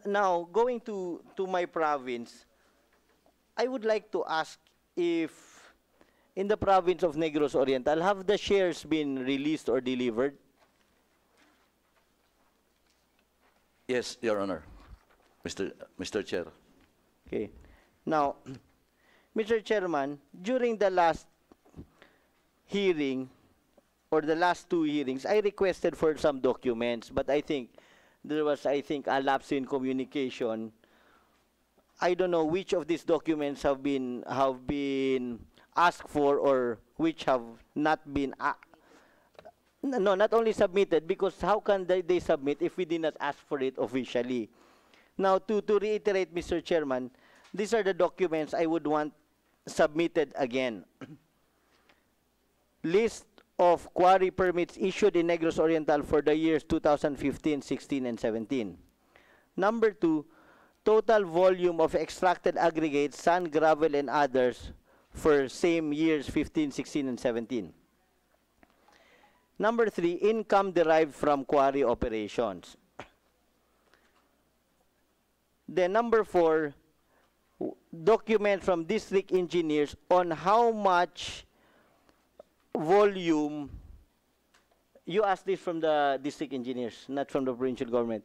now, going to my province, I would like to ask if in the province of Negros Oriental, have the shares been released or delivered? Yes, Your Honor. Mr. Chair. Okay. Now, Mr. Chairman, during the last hearing, or the last two hearings, I requested for some documents, but I think there was, a lapse in communication. I don't know which of these documents have been asked for or which have not been no, not only submitted, because how can they submit if we did not ask for it officially? Now, to reiterate, Mr. Chairman, these are the documents I would want submitted again. List of quarry permits issued in Negros Oriental for the years 2015, 16, and 17. Number 2, total volume of extracted aggregates, sand, gravel, and others for same years 15, 16, and 17. Number 3, income derived from quarry operations. Then number 4, document from district engineers on how much volume, you asked this from the district engineers, not from the provincial government,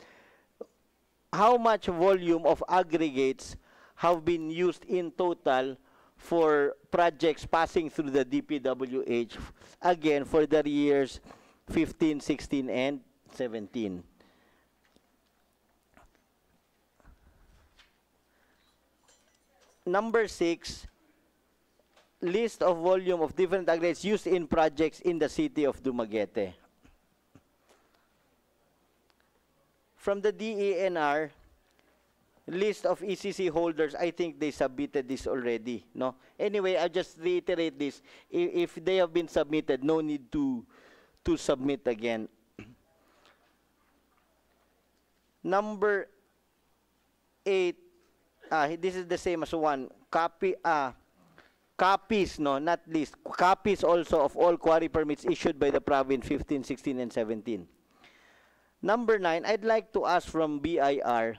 how much volume of aggregates have been used in total for projects passing through the DPWH, again, for the years 15, 16, and 17. Number 6, list of volume of different aggregates used in projects in the city of Dumaguete. From the DENR, list of ECC holders, I think they submitted this already, no? Anyway, I'll just reiterate this. If they have been submitted, no need to submit again. Number 8, this is the same as 1. Copies, no, not list. Copies also of all quarry permits issued by the province 15, 16, and 17. Number 9, I'd like to ask from BIR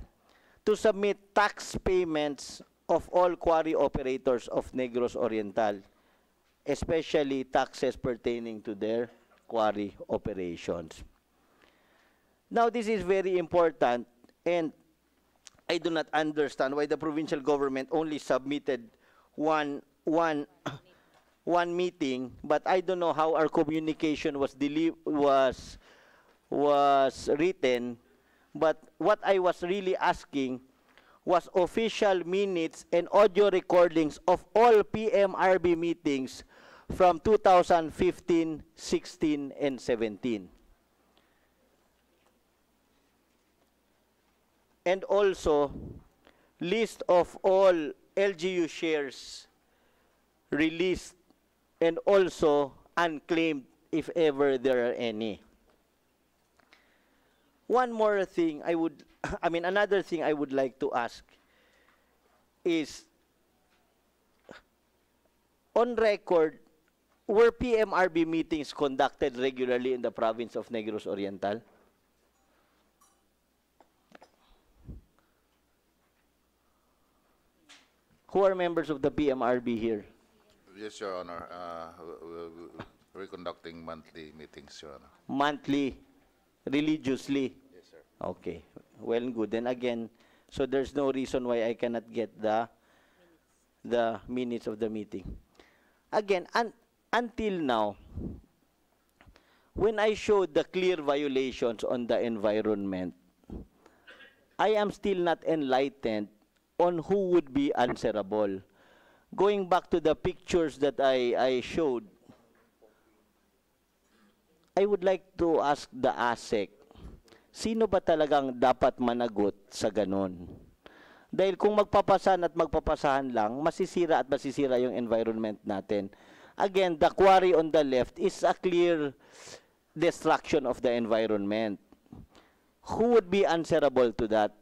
to submit tax payments of all quarry operators of Negros Oriental, especially taxes pertaining to their quarry operations. Now, this is very important, and I do not understand why the provincial government only submitted one meeting, but I don't know how our communication was written. But what I was really asking was official minutes and audio recordings of all PMRB meetings from 2015, 16, and 17. And also, list of all LGU shares released and also unclaimed if ever there are any. One more thing another thing I would like to ask is, on record, were PMRB meetings conducted regularly in the province of Negros Oriental? Who are members of the PMRB here? Yes, Your Honor. We're conducting monthly meetings, Your Honor. Monthly, religiously? Yes, sir. Okay, well and good. Then again, so there's no reason why I cannot get the minutes of the meeting. Again, until now, when I showed the clear violations on the environment, I am still not enlightened on who would be answerable. Going back to the pictures that I showed, I would like to ask the ASEC, sino ba talagang dapat managot sa ganon? Dahil kung magpapasahan at magpapasahan lang, masisira at masisira yung environment natin. Again, the quarry on the left is a clear destruction of the environment. Who would be answerable to that?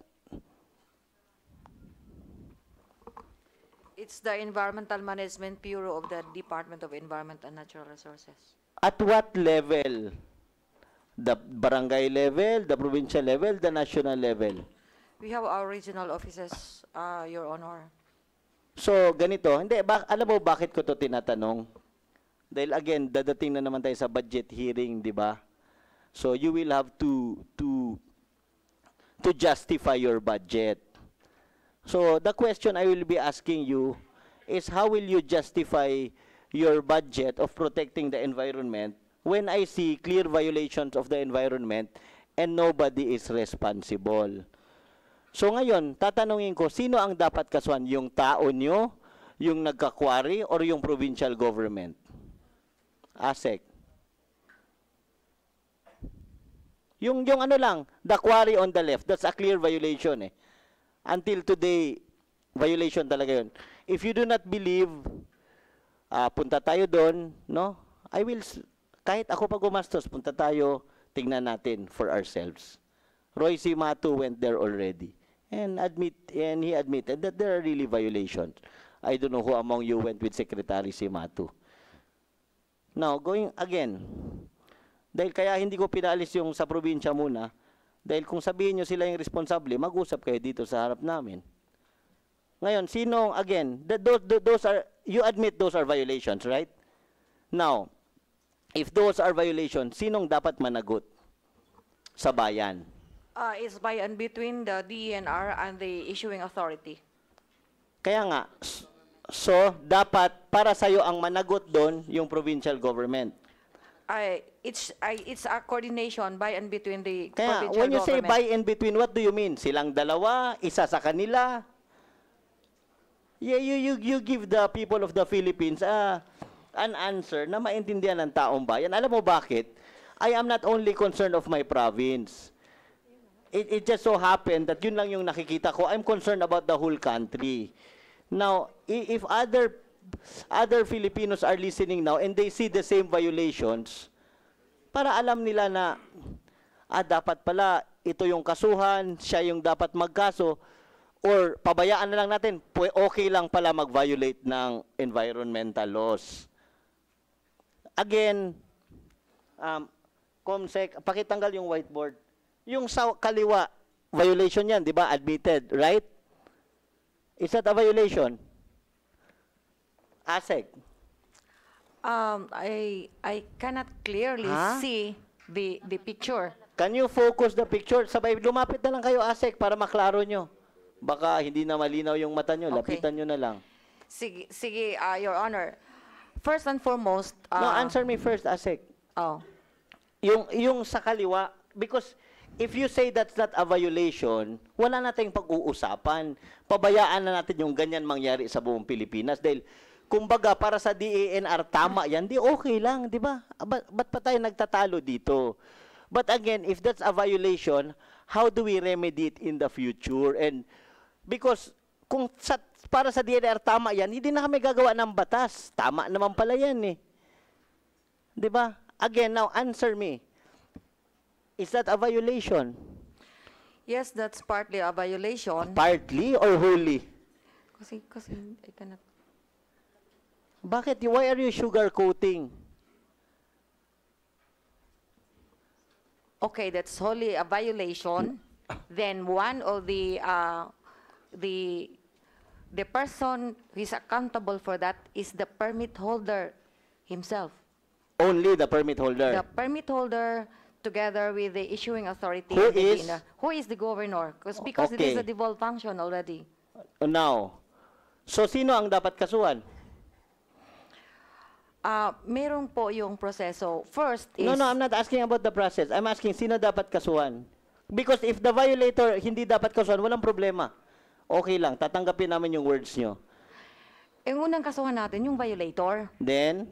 It's the Environmental Management Bureau of the Department of Environment and Natural Resources. At what level? The barangay level, the provincial level, the national level? We have our regional offices, Your Honor. So, ganito, hindi, alam mo bakit ko to tinatanong? Dahil again, dadating na naman tayo sa budget hearing, di ba? So, you will have to justify your budget. So, the question I will be asking you is how will you justify your budget of protecting the environment when I see clear violations of the environment and nobody is responsible? So ngayon, tatanungin ko, sino ang dapat kasuhan? Yung tao nyo, yung nagka-quarry, or yung provincial government? ASEC. Yung ano lang, the quarry on the left, that's a clear violation eh. Until today, violation talaga yun. If you do not believe, punta tayo doon, no? Kahit ako pa gumastos, punta tayo, tingnan natin for ourselves. Roy C. Matu went there already. And he admitted that there are really violations. I don't know who among you went with Secretary si Matu. Now, going again, dahil kaya hindi ko pinalis yung sa probinsya muna, dahil kung sabihin nyo sila yung responsable, mag-usap kayo dito sa harap namin. Ngayon, sino, again, those are, you admit those are violations, right? Now, if those are violations, sinong dapat managot sa bayan? It's by and between the DENR and the issuing authority. Kaya nga, so dapat para sa'yo ang managot doon yung provincial government. It's a coordination by and between the Kaya provincial when you say government. by and between, what do you mean? Silang dalawa, isa sa kanila? Yeah, you give the people of the Philippines an answer na maintindihan ng taong bayan. Alam mo bakit? I am not only concerned of my province. It just so happened that yun lang yung nakikita ko. I'm concerned about the whole country. Now, if other Filipinos are listening now and they see the same violations, para alam nila na, dapat pala ito yung kasuhan, siya yung dapat magkaso, or pabayaan na lang natin, okay lang pala mag-violate ng environmental laws. Again, Comsec, pakitanggal yung whiteboard. Yung sa kaliwa, violation yan, di ba? Admitted, right? Is that a violation? ASEC. I cannot clearly see the picture. Can you focus the picture? Sabay, lumapit na lang kayo, ASEC, para maklaro nyo. Baka hindi na malinaw yung mata nyo, Okay. lapitan nyo na lang. Sige, Your Honor. First and foremost, No, answer me first, ASEC. Oh. Yung sa kaliwa, because if you say that's not a violation, wala na tayong pag-uusapan. Pabayaan na natin yung ganyan mangyari sa buong Pilipinas. Dahil, kumbaga, para sa DENR, tama yan, di okay lang, di ba? Ba't pa tayo nagtatalo dito? But again, if that's a violation, how do we remedy it in the future? And because kung para sa DENR tama yan, hindi na kami gagawa ng batas. Tama naman pala yan eh. Di ba? Again, now answer me. Is that a violation? Yes, that's partly a violation. Partly or wholly? Kasi I cannot. Bakit? Why are you sugarcoating? Okay, that's wholly a violation. Then one of the person who is accountable for that is the permit holder himself. Only the permit holder. The permit holder together with the issuing authority. Who and the is? DENR. Who is the governor? Because it Okay. is a devolved function already. Now, so sino ang dapat kasuhan? Meron po yung proseso. First is... No, I'm not asking about the process. I'm asking sino dapat kasuhan. Because if the violator hindi dapat kasuhan, walang problema. Okay lang, tatanggapin namin yung words nyo. Yung unang kasuhan natin, yung violator. Then,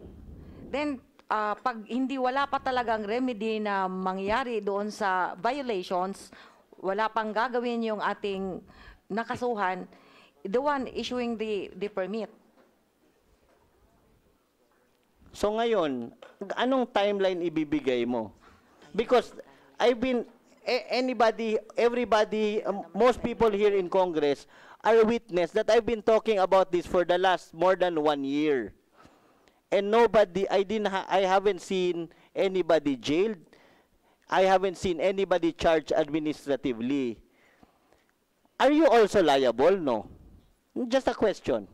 pag hindi wala pa talagang remedy na mangyari doon sa violations, wala pang gagawin yung ating nakasuhan, the one issuing the permit. so ngayon, anong timeline ibibigay mo? Because everybody, most people here in Congress are witness that I've been talking about this for the last more than 1 year. And I haven't seen anybody jailed. I haven't seen anybody charged administratively. Are you also liable? No. Just a question.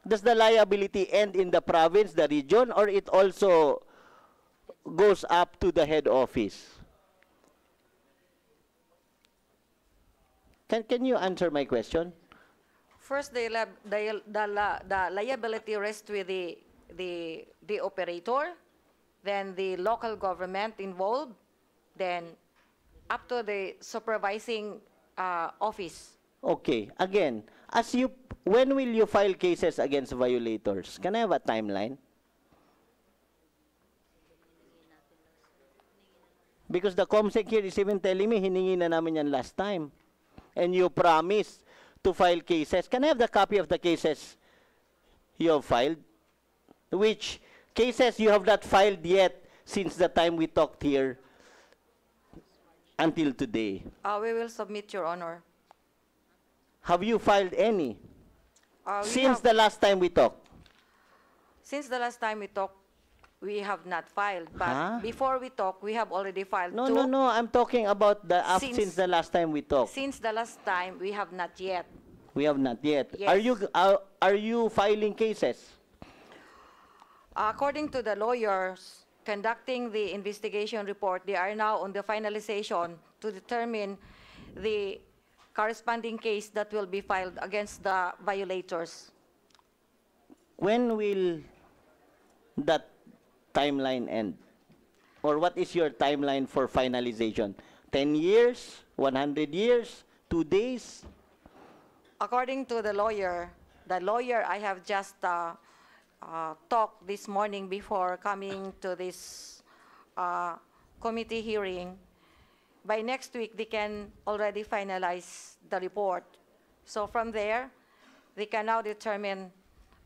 Does the liability end in the province, the region, or it also goes up to the head office? Can you answer my question? First, the liability rests with the operator, then the local government involved, then up to the supervising office. Okay. Again, when will you file cases against violators? Can I have a timeline? Because the COMSEC here is even telling me, hiningi na namin yan last time. And you promised to file cases. Can I have the copy of the cases you have filed? Which cases you have not filed yet since the time we talked here until today? We will submit, Your Honor. Have you filed any since Since the last time we talked? Since the last time we talked, we have not filed. But Huh? before we talk, we have already filed No, two. no, no. I'm talking about since the last time we talked. Since the last time, we have not yet. We have not yet. Yes. Are you filing cases? According to the lawyers conducting the investigation report, they are now on the finalization to determine the corresponding case that will be filed against the violators. When will that timeline end? Or what is your timeline for finalization? 10 years? 100 years? 2 days? According to the lawyer I have just talked this morning before coming to this committee hearing, by next week they can already finalize the report. So from there, they can now determine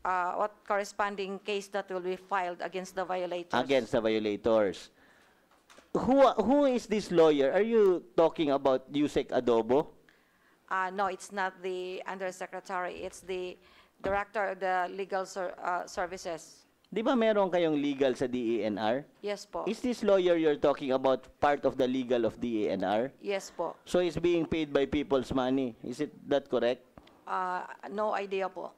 what corresponding case that will be filed against the violators. Against the violators. Who is this lawyer? Are you talking about Yusek Adobo? No, it's not the undersecretary. It's the director of the legal services. Di ba meron kayong legal sa DENR? Yes po. Is this lawyer you're talking about part of the legal of DENR? Yes po. So he's being paid by people's money. Is it that correct? No idea po.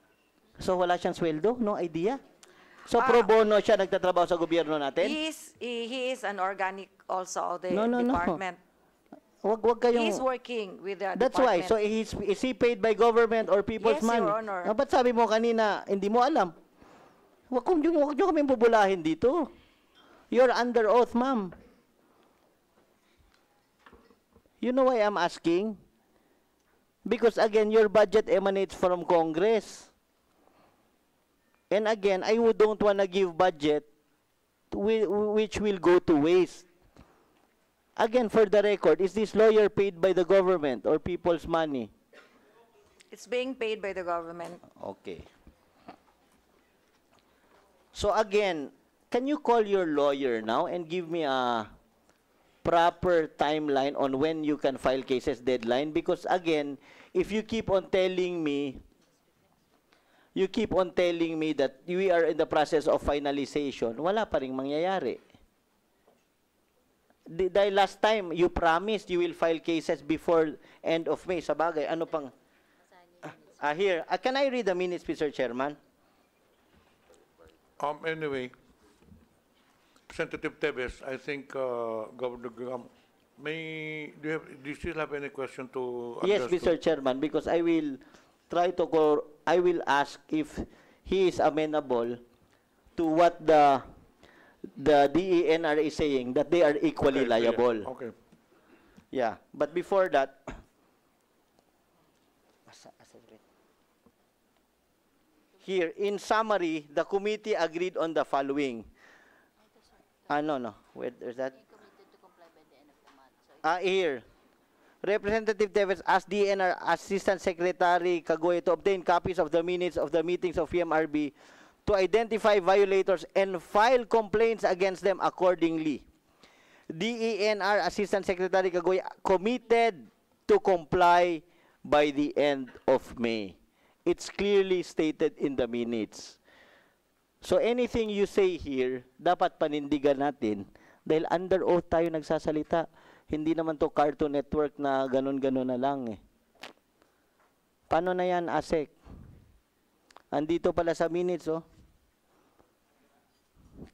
So wala siyang sweldo? No idea? So pro bono siya nagtatrabaho sa gobyerno natin? He is an organic also of the No. department. Wag kayong... He's working with the That's why. department. So is he paid by government or people's Yes, money? Your Honor. Ba't sabi mo kanina, hindi mo alam? Wag nyo kami bubulahin dito. You're under oath, ma'am. You know why I'm asking? Because again, your budget emanates from Congress. And again, I don't want to give budget which will go to waste. Again, for the record, is this lawyer paid by the government or people's money? It's being paid by the government. Okay. So again, can you call your lawyer now and give me a proper timeline on when you can file cases deadline? Because again, if you keep on telling me that we are in the process of finalization, wala pa ring mangyayari. Dahil last time, you promised you will file cases before end of May. Sa bagay, ano pang... here. Can I read the minutes, Mr. Chairman? Anyway, Representative Teves, I think Governor do you still have any question to Yes, address Mr. Chairman, because I will I will ask if he is amenable to what the DENR is saying, that they are equally Okay, liable. Okay. Yeah, but before that, here, in summary, the committee agreed on the following. No. Where's that? Here. Representative Teves asked DNR Assistant Secretary Cagoy to obtain copies of the minutes of the meetings of PMRB to identify violators and file complaints against them accordingly. DENR Assistant Secretary Cagoy committed to comply by the end of May. It's clearly stated in the minutes. So anything you say here, dapat panindigan natin dahil under oath tayo nagsasalita. Hindi naman to Cartoon Network na ganun-ganun na lang eh. Paano na yan, ASEC? Andito pala sa minutes, oh.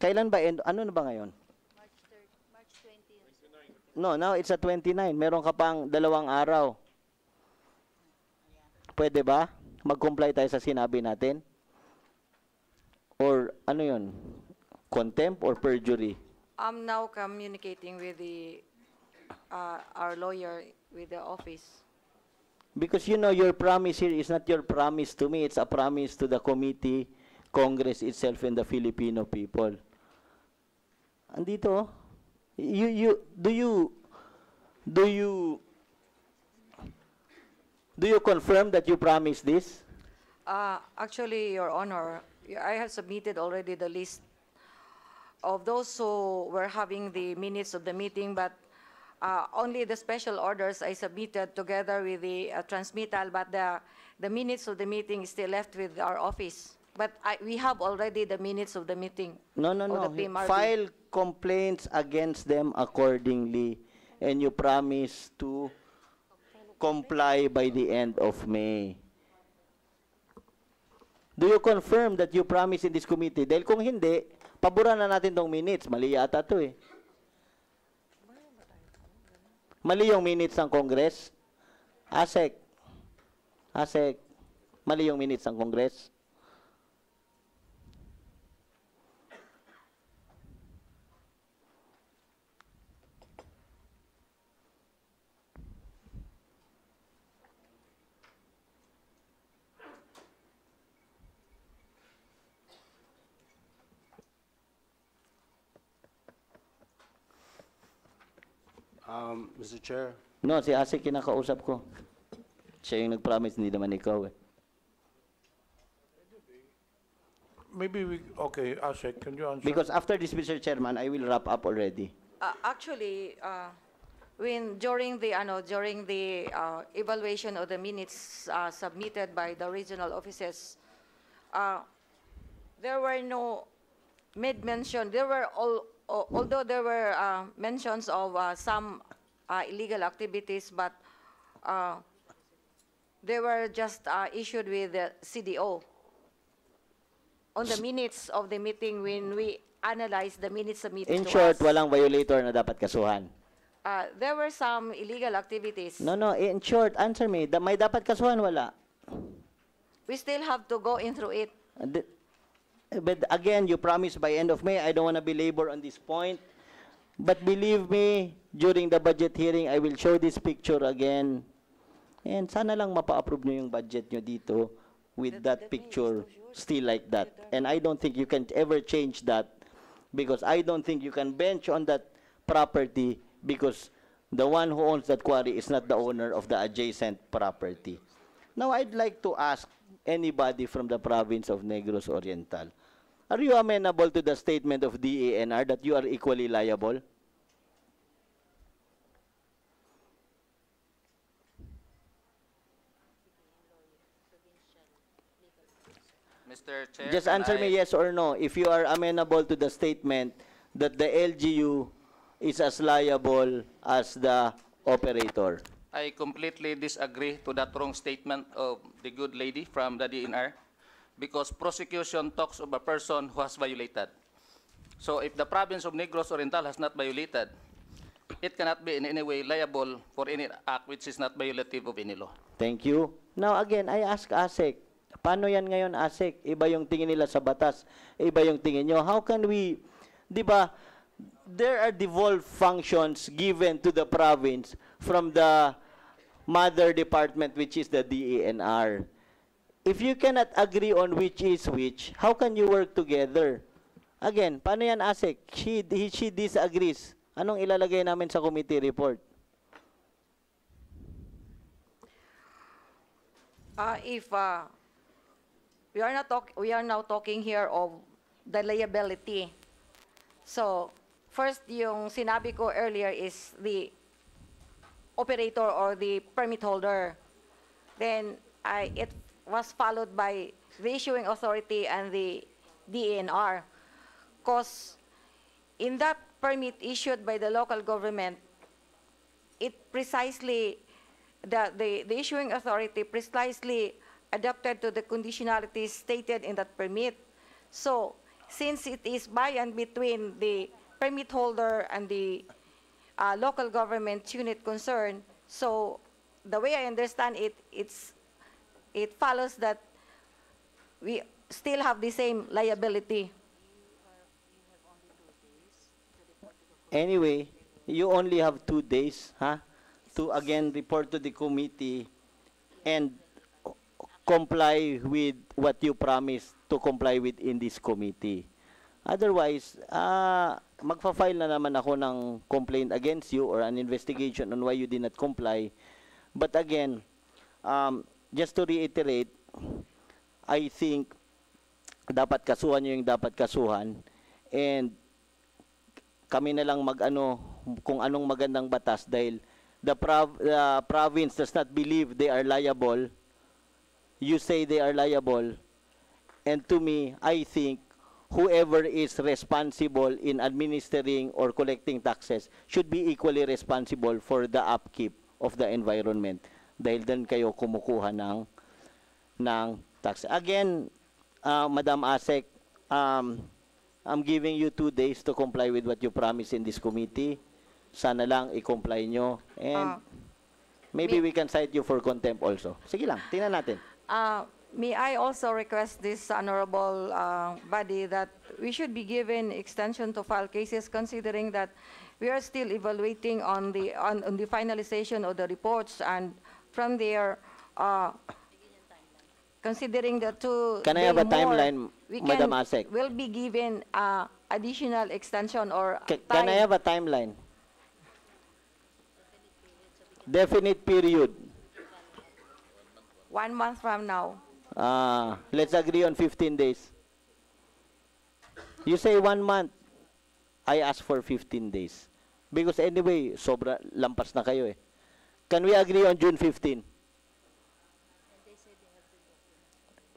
Kailan ba end? Ano na ba ngayon? March 20. No, now it's at 29. Meron ka pang 2 araw. Pwede ba? Mag-comply tayo sa sinabi natin? Or ano yun? Contempt or perjury? I'm now communicating with the our lawyer with the office. Because you know, your promise here is not your promise to me. It's a promise to the committee, Congress itself, and the Filipino people. Andito, oh. Do you confirm that you promised this? Actually, Your Honor, I have submitted already the list of those who were having the minutes of the meeting, but only the special orders I submitted together with the transmittal, but the minutes of the meeting is still left with our office. But we have already the minutes of the meeting. No. of the PMRB. File complaints against them accordingly, and you promise to comply by the end of May. Do you confirm that you promise in this committee? Dahil kung hindi, paboran na natin tong minutes. Mali yata to eh. Mali yung minutes ng Congress. ASEC. Mali yung minutes ng Congress. Mr. Chair, No, si ASEC kinakausap ko. Siya yung nag-promise, hindi naman ikaw eh. Maybe okay, Asek, can you answer? Because after this, Mr. Chairman, I will wrap up already. Actually, during the evaluation of the minutes submitted by the regional offices, there were no mention. There were although there were mentions of some illegal activities, but they were just issued with the CDO on the minutes of the meeting when we analyzed the minutes submitted In to short, us. walang violator na dapat kasuhan. There were some illegal activities. No, in short, answer me. May dapat kasuhan, wala. We still have to go in through it. But again, you promised by end of May. I don't want to belabor on this point. But believe me, during the budget hearing, I will show this picture again. And sana lang mapa-approve nyo yung budget nyo dito with that picture still like that. And I don't think you can ever change that because I don't think you can bench on that property because the one who owns that quarry is not the owner of the adjacent property. Now, I'd like to ask anybody from the province of Negros Oriental, are you amenable to the statement of DANR that you are equally liable? Mr. Chair, Just answer me yes or no. If you are amenable to the statement that the LGU is as liable as the operator. I completely disagree to that wrong statement of the good lady from the DNR because prosecution talks of a person who has violated. So if the province of Negros Oriental has not violated, it cannot be in any way liable for any act which is not violative of any law. Thank you. Now again, I ask ASEC, paano yan ngayon ASEC? Iba yung tingin nila sa batas, iba yung tingin nyo. How can we, di ba, there are devolved functions given to the province from the mother department, which is the DANR. If you cannot agree on which is which, how can you work together? Again, paano yan ASEC? She disagrees. Anong ilalagay namin sa committee report? If we are now talking here of the liability. So, first, yung sinabi ko earlier is the operator or the permit holder. Then, it was followed by the issuing authority and the DANR. Because in that permit issued by the local government, it precisely the issuing authority precisely adapted to the conditionalities stated in that permit. So, since it is by and between the permit holder and the local government unit concerned, so the way I understand it, it follows that we still have the same liability. Anyway, you only have 2 days, huh, to again report to the committee and comply with what you promised to comply with in this committee. Otherwise, magfa-file na naman ako ng complaint against you or an investigation on why you did not comply. But again, just to reiterate, I think dapat kasuhan nyo yung dapat kasuhan, and kami na lang mag-ano kung anong magandang batas, dahil the province does not believe they are liable. You say they are liable, and to me, I think whoever is responsible in administering or collecting taxes should be equally responsible for the upkeep of the environment, dahil doon kayo kumukuha ng tax. Again, Madam Asek, I'm giving you 2 days to comply with what you promised in this committee. Sana lang i-comply nyo. And maybe we can cite you for contempt also. Sige lang, tingnan natin. May I also request this honorable body that we should be given extension to file cases, considering that we are still evaluating on the finalization of the reports, and from there, considering the 2 Can I have a timeline, Madam Asek? Will be given additional extension or Can I have a timeline? Definite period. 1 month from now. Let's agree on 15 days. You say 1 month. I ask for 15 days. Because anyway, sobra lampas na kayo eh. Can we agree on June 15?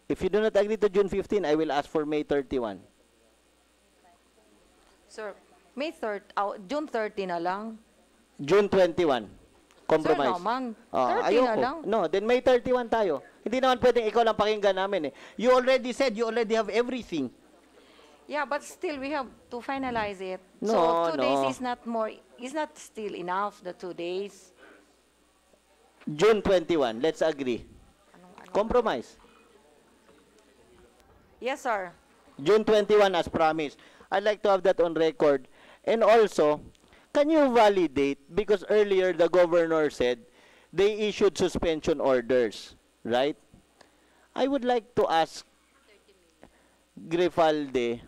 If you do not agree to June 15, I will ask for May 31. Sir, June 30 na lang. June 21. Compromise. Sir naman, 30 na ayoko. lang. No, then May 31 tayo. Hindi naman pwedeng ikaw lang pakinggan namin eh. You already said you already have everything. Yeah, but still we have to finalize it. No, so 2 days is not still enough, the 2 days. June 21, let's agree. Compromise. Yes, sir. June 21 as promised. I'd like to have that on record. And also, can you validate, because earlier the governor said they issued suspension orders, right? I would like to ask Grifalde,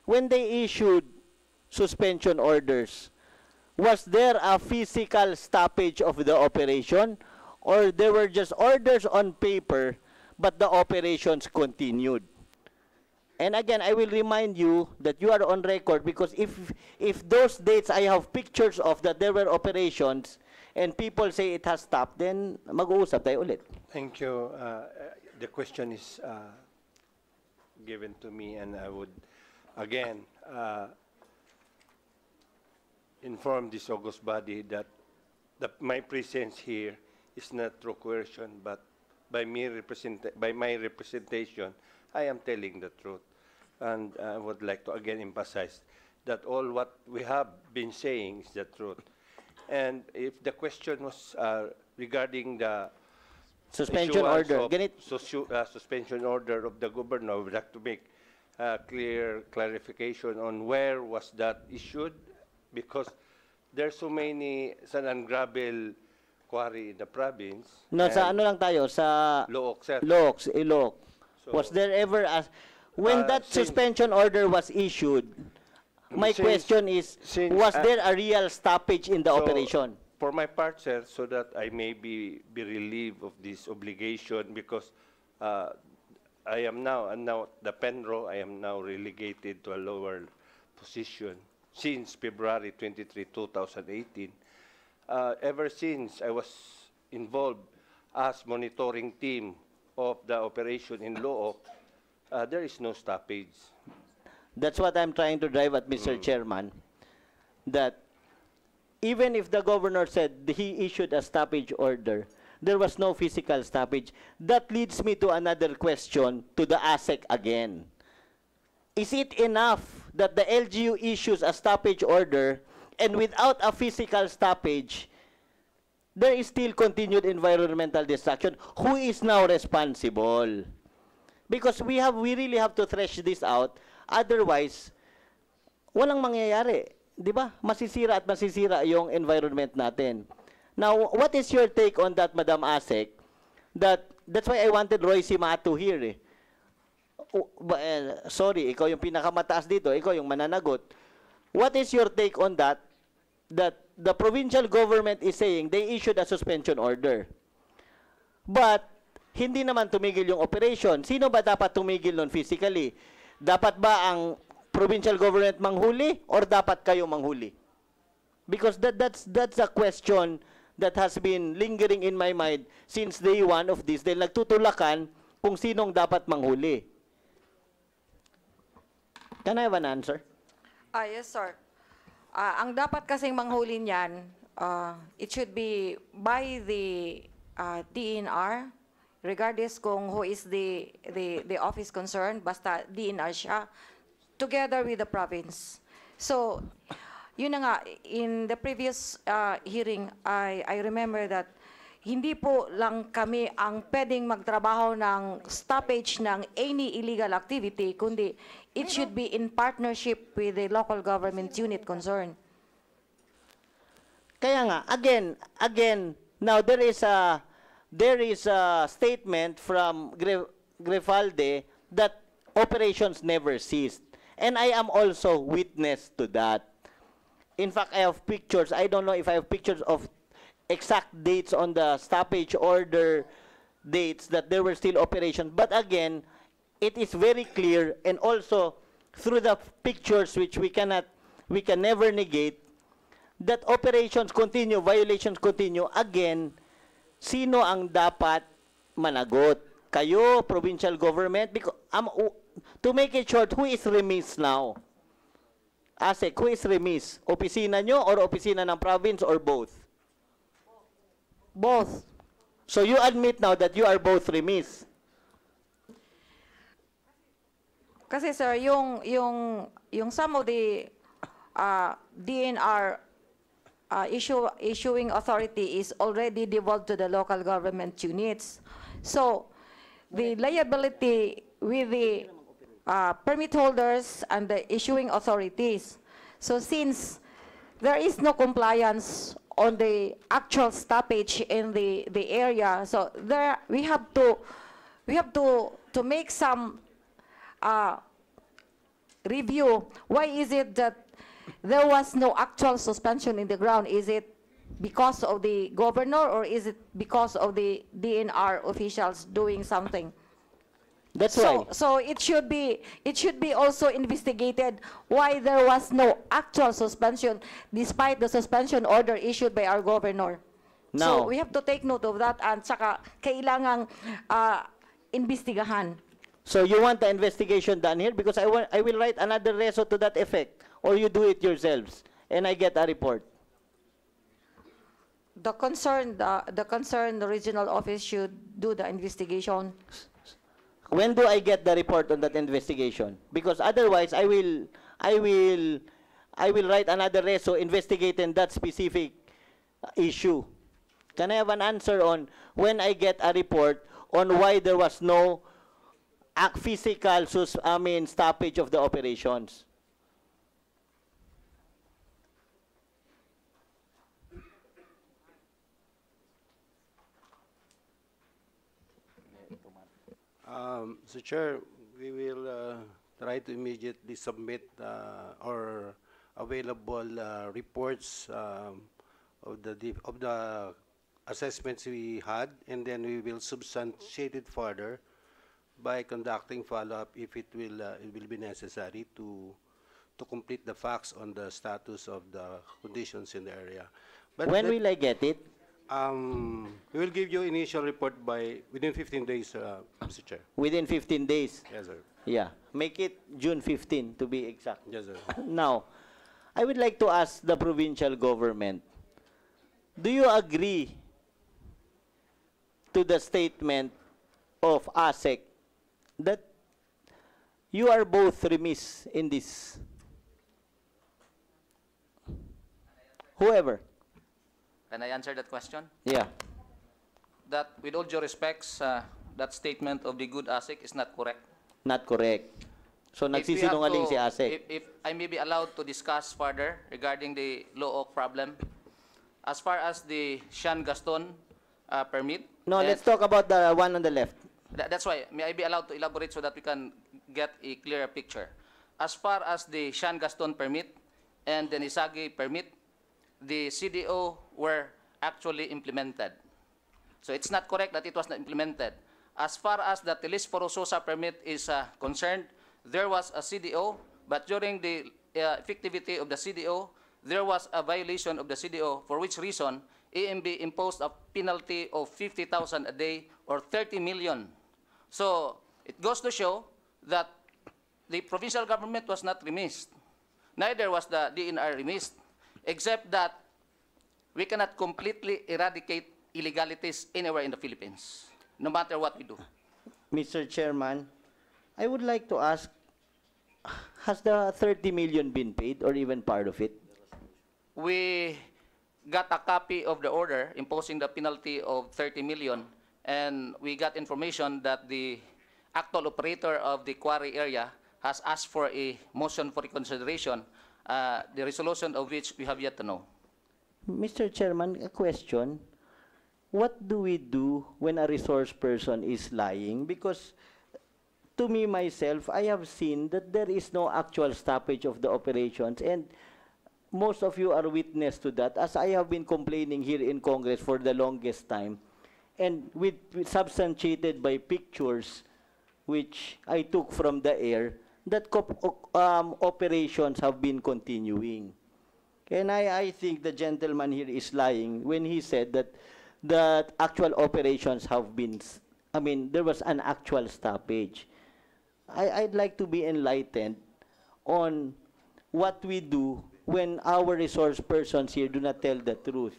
when they issued suspension orders, was there a physical stoppage of the operation, or there were just orders on paper but the operations continued? And again, I will remind you that you are on record, because if those dates I have pictures of that there were operations and people say it has stopped, then mag-uusap tayo ulit. Thank you. The question is given to me, and I would again inform this august body that my presence here is not through coercion, but by my representation, I am telling the truth. And I would like to again emphasize that all what we have been saying is the truth. And if the question was regarding the Suspension order. suspension order of the governor, I would like to make clarification on where was that issued, because there's so many sand and gravel quarry in the province. No, sa ano lang tayo, sa Looc, sir. Looc, Ilok. So, Was there ever when that since- suspension order was issued, my Since- question is, since, was there a real stoppage in the so, operation? For my part, sir, so that I may be relieved of this obligation, because I am now, and now the Penro, I am now relegated to a lower position since February 23, 2018. Ever since I was involved as monitoring team of the operation in Looc, there is no stoppage. That's what I'm trying to drive at, Mr. Chairman, that even if the governor said he issued a stoppage order, there was no physical stoppage. That leads me to another question to the ASEC again. Is it enough that the LGU issues a stoppage order and without a physical stoppage, there is still continued environmental destruction? Who is now responsible? Because we really have to thresh this out. Otherwise, walang mangyayari. Di ba? Masisira at masisira yung environment natin. Now, what is your take on that, Madam ASEC? That's why I wanted Roy Simatu here. Eh. Sorry, ikaw yung pinakamataas dito, ikaw yung mananagot. What is your take on that? That the provincial government is saying they issued a suspension order. But, hindi naman tumigil yung operation. Sino ba dapat tumigil nun physically? Dapat ba ang provincial government manghuli or dapat kayo manghuli? Because that's a question that has been lingering in my mind since day one of this. Dahil nagtutulakan kung sinong dapat manghuli. Can I have an answer? Yes, sir. Ang dapat kasing manghuli niyan, it should be by the DNR, regardless kung who is the office concerned, basta DNR siya, together with the province. So, yun na nga, in the previous hearing, I remember that hindi po lang kami ang pwedeng magtrabaho ng stoppage ng any illegal activity, kundi it should be in partnership with the local government unit concerned. Kaya nga, again, now there is a statement from Grefalde that operations never ceased. And I am also witness to that. In fact, I have pictures. I don't know if I have pictures of exact dates on the stoppage order dates that there were still operations. But again, it is very clear, and also through the pictures which we can never negate, that operations continue, violations continue. Again, sino ang dapat managot? Kayo, provincial government? Because, to make it short, who is remiss now? ASEC, who is remiss? Opisina nyo or opisina ng province or both? Both. So you admit now that you are both remiss. Kasi sir, yung some of the DNR issuing authority is already devolved to the local government units. So the liability with the permit holders and the issuing authorities. So since there is no compliance on the actual stoppage in the area, so there we have to make some review. Why is it that there was no actual suspension in the ground? Is it because of the governor or is it because of the DNR officials doing something? That's why. So it should be also investigated why there was no actual suspension despite the suspension order issued by our governor. Now, So we have to take note of that and saka kailangang investigahan. so you want the investigation done here? Because I will write another reso to that effect. Or you do it yourselves and I get a report. The concerned regional office should do the investigation. When do I get the report on that investigation? Because otherwise, I will write another reso investigating that specific issue. Can I have an answer on when I get a report on why there was no physical stoppage of the operations? Mr. Chair, we will try to immediately submit our available reports of the assessments we had, and then we will substantiate it further by conducting follow-up if it will be necessary to complete the facts on the status of the conditions in the area. But When will I get it? we will give you initial report within 15 days, Mr. Chair. Within 15 days. Yes, sir. Yeah. Make it June 15 to be exact. Yes, sir. Now, I would like to ask the provincial government, do you agree to the statement of ASEC that you are both remiss in this? Whoever. Can I answer that question? Yeah. That, with all due respects, that statement of the good ASIC is not correct. Not correct. So If we have nagsisinungaling to- si ASEC. If I may be allowed to discuss further regarding the Law Oak problem, as far as the Sean Gaston permit. No, and let's talk about the one on the left. That's why, may I be allowed to elaborate so that we can get a clearer picture. As far as the Sean Gaston permit and the Nisagi permit, the CDO were actually implemented. So it's not correct that it was not implemented. As far as the Telis Forososa permit is concerned, there was a CDO, but during the effectivity of the CDO, there was a violation of the CDO, for which reason EMB imposed a penalty of 50,000 a day or 30 million. So it goes to show that the provincial government was not remiss. Neither was the DNR remiss, except that we cannot completely eradicate illegalities anywhere in the Philippines, no matter what we do. Mr. Chairman, I would like to ask, has the 30 million been paid or even part of it? We got a copy of the order imposing the penalty of 30 million, and we got information that the actual operator of the quarry area has asked for a motion for reconsideration, the resolution of which we have yet to know. Mr. Chairman, a question. What do we do when a resource person is lying? Because to me, myself, I have seen that there is no actual stoppage of the operations, and most of you are witness to that, as I have been complaining here in Congress for the longest time, and with substantiated by pictures which I took from the air, that operations have been continuing. And I think the gentleman here is lying when he said that actual operations have been, there was an actual stoppage. I'd like to be enlightened on what we do when our resource persons here do not tell the truth.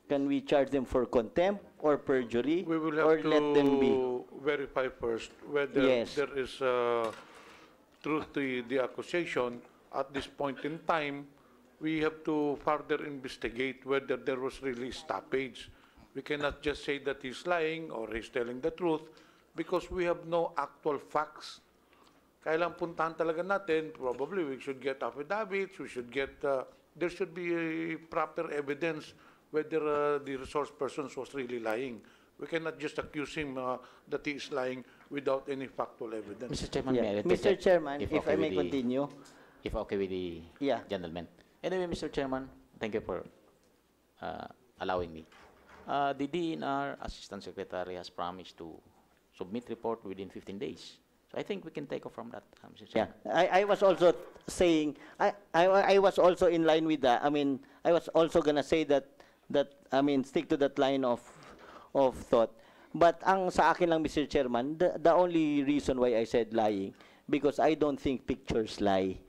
Can we charge them for contempt or perjury, We will or have let them be? to verify first whether Yes. there is truth to the accusation. At this point in time, we have to further investigate whether there was really stoppage. We cannot just say that he's lying or he's telling the truth because we have no actual facts. Kailang puntahan talaga natin, probably we should get affidavits, we should get, there should be a proper evidence whether the resource person was really lying. We cannot just accuse him that he is lying without any factual evidence. Mr. Chairman, Yeah. may I Mr. interject? Chairman, if okay I may with the- continue. If okay with the Yeah. gentleman. Anyway, Mr. Chairman, thank you for allowing me. The DNR Assistant Secretary has promised to submit report within 15 days. So I think we can take off from that, Mr. Yeah, Chairman. I was also saying, I was also in line with that. I was also gonna say that stick to that line of thought. But ang sa akin lang, Mr. Chairman, the only reason why I said lying, because I don't think pictures lie.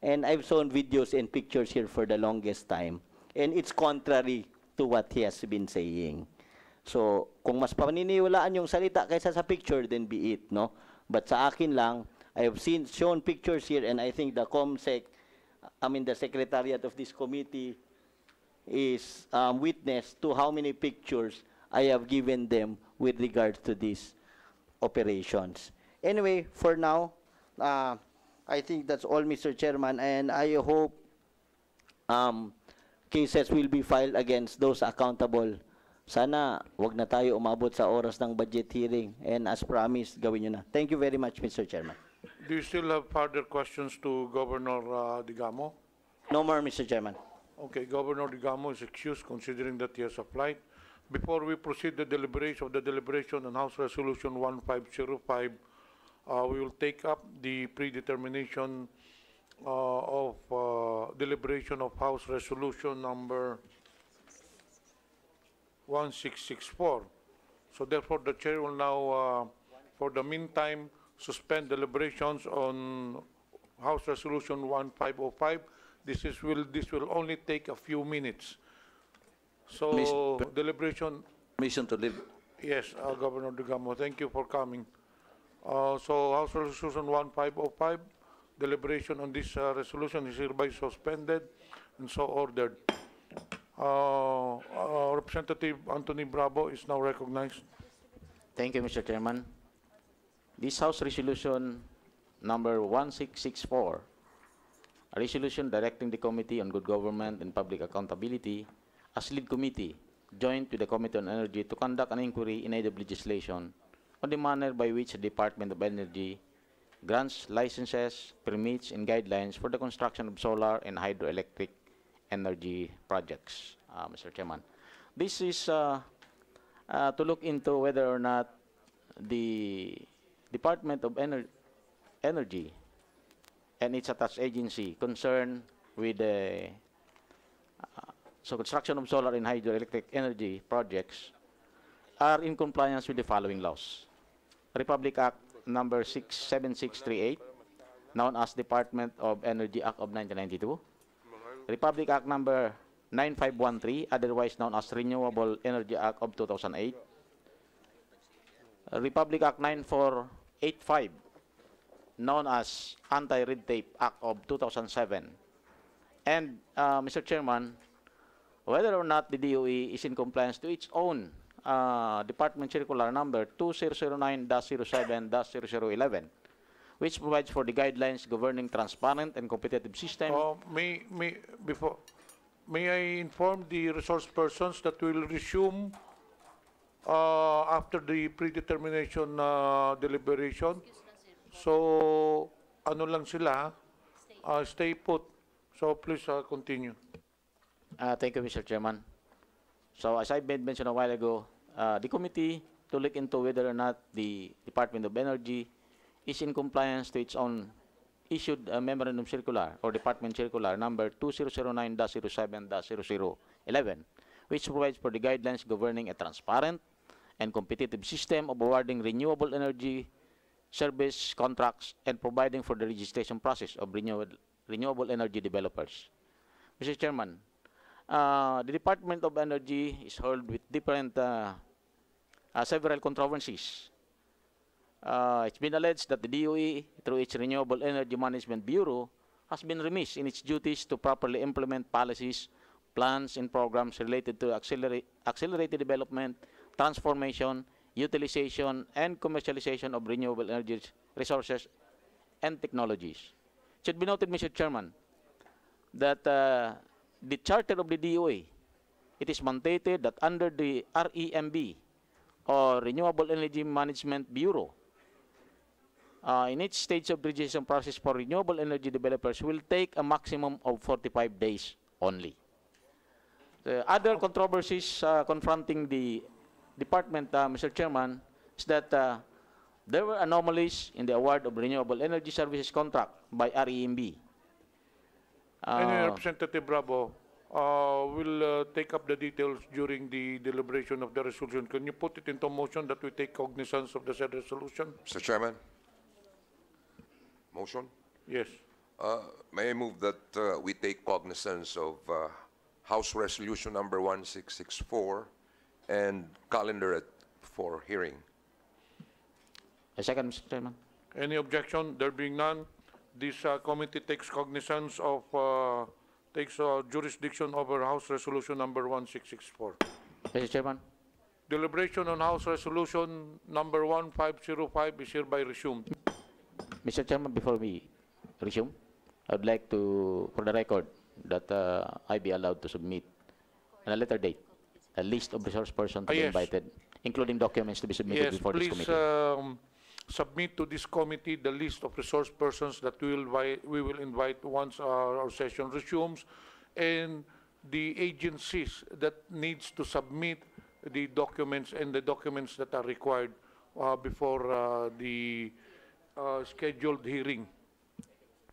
And I've shown videos and pictures here for the longest time. And it's contrary to what he has been saying. So, kung mas paniniwalaan yung salita kaysa sa picture, then be it, no? But sa akin lang, I have shown pictures here, and I think the COMSEC, the secretariat of this committee is witness to how many pictures I have given them with regards to these operations. Anyway, for now, I think that's all, Mr. Chairman, and I hope cases will be filed against those accountable. Sana wag na tayo umabot sa oras ng budget hearing, and as promised, gawin nyo na. Thank you very much, Mr. Chairman. Do you still have further questions to Governor Digamo? No more, Mr. Chairman. Okay, Governor Digamo is excused considering that he has a flight. Before we proceed the deliberation on House Resolution 1505, we will take up the predetermination of deliberation of House Resolution number 1664. So therefore, the chair will now, for the meantime, suspend deliberations on House Resolution 1505. This will only take a few minutes. So deliberation, Permission to leave. yes, Governor Digamo, thank you for coming. So House Resolution 1505, deliberation on this resolution is hereby suspended and so ordered. Representative Anthony Bravo is now recognized. Thank you, Mr. Chairman. This House Resolution number 1664, a resolution directing the Committee on Good Government and Public Accountability as lead committee, joined with the Committee on Energy to conduct an inquiry in aid of legislation on the manner by which the Department of Energy grants licenses, permits, and guidelines for the construction of solar and hydroelectric energy projects, Mr. Chairman. This is to look into whether or not the Department of Energy and its attached agency concerned with the construction of solar and hydroelectric energy projects are in compliance with the following laws. Republic Act number 67638, known as Department of Energy Act of 1992. Republic Act number 9513, otherwise known as Renewable Energy Act of 2008. Republic Act 9485, known as Anti-Red Tape Act of 2007. And, Mr. Chairman, whether or not the DOE is in compliance to its own Department Circular number 2009-07-0011, which provides for the guidelines governing transparent and competitive system. May I inform the resource persons that we will resume after the predetermination deliberation. So, ano lang sila, stay put. So, please continue. Thank you, Mr. Chairman. So, as I made mention a while ago, the committee to look into whether or not the Department of Energy is in compliance to its own issued memorandum circular or Department Circular number 2009-07-0011, which provides for the guidelines governing a transparent and competitive system of awarding renewable energy service contracts and providing for the registration process of renewable energy developers. Mr. Chairman, the Department of Energy is hurled with different several controversies. It's been alleged that the DOE, through its Renewable Energy Management Bureau, has been remiss in its duties to properly implement policies, plans, and programs related to accelerated development, transformation, utilization, and commercialization of renewable energy resources and technologies. It should be noted, Mr. Chairman, that the charter of the DOE, it is mandated that under the REMB, or Renewable Energy Management Bureau, in each stage of registration process for renewable energy developers will take a maximum of 45 days only. The other controversies confronting the department, Mr. Chairman, is that there were anomalies in the award of renewable energy services contract by REMB. Representative Bravo will take up the details during the deliberation of the resolution. Can you put it into motion that we take cognizance of the said resolution? Mr. Chairman, motion? Yes. May I move that we take cognizance of House Resolution number 1664 and calendar it for hearing. A second, Mr. Chairman. Any objection? There being none, this committee takes cognizance of, takes jurisdiction over House Resolution number 1664. Mr. Chairman. Deliberation on House Resolution number 1505 is hereby resumed. Mr. Chairman, before we resume, I would like to, for the record, that I be allowed to submit on a later date a list of resource persons to be invited, including documents to be submitted before this committee. Please submit to this committee the list of resource persons that we will invite once our session resumes, and the agencies that needs to submit the documents and the documents that are required before the scheduled hearing.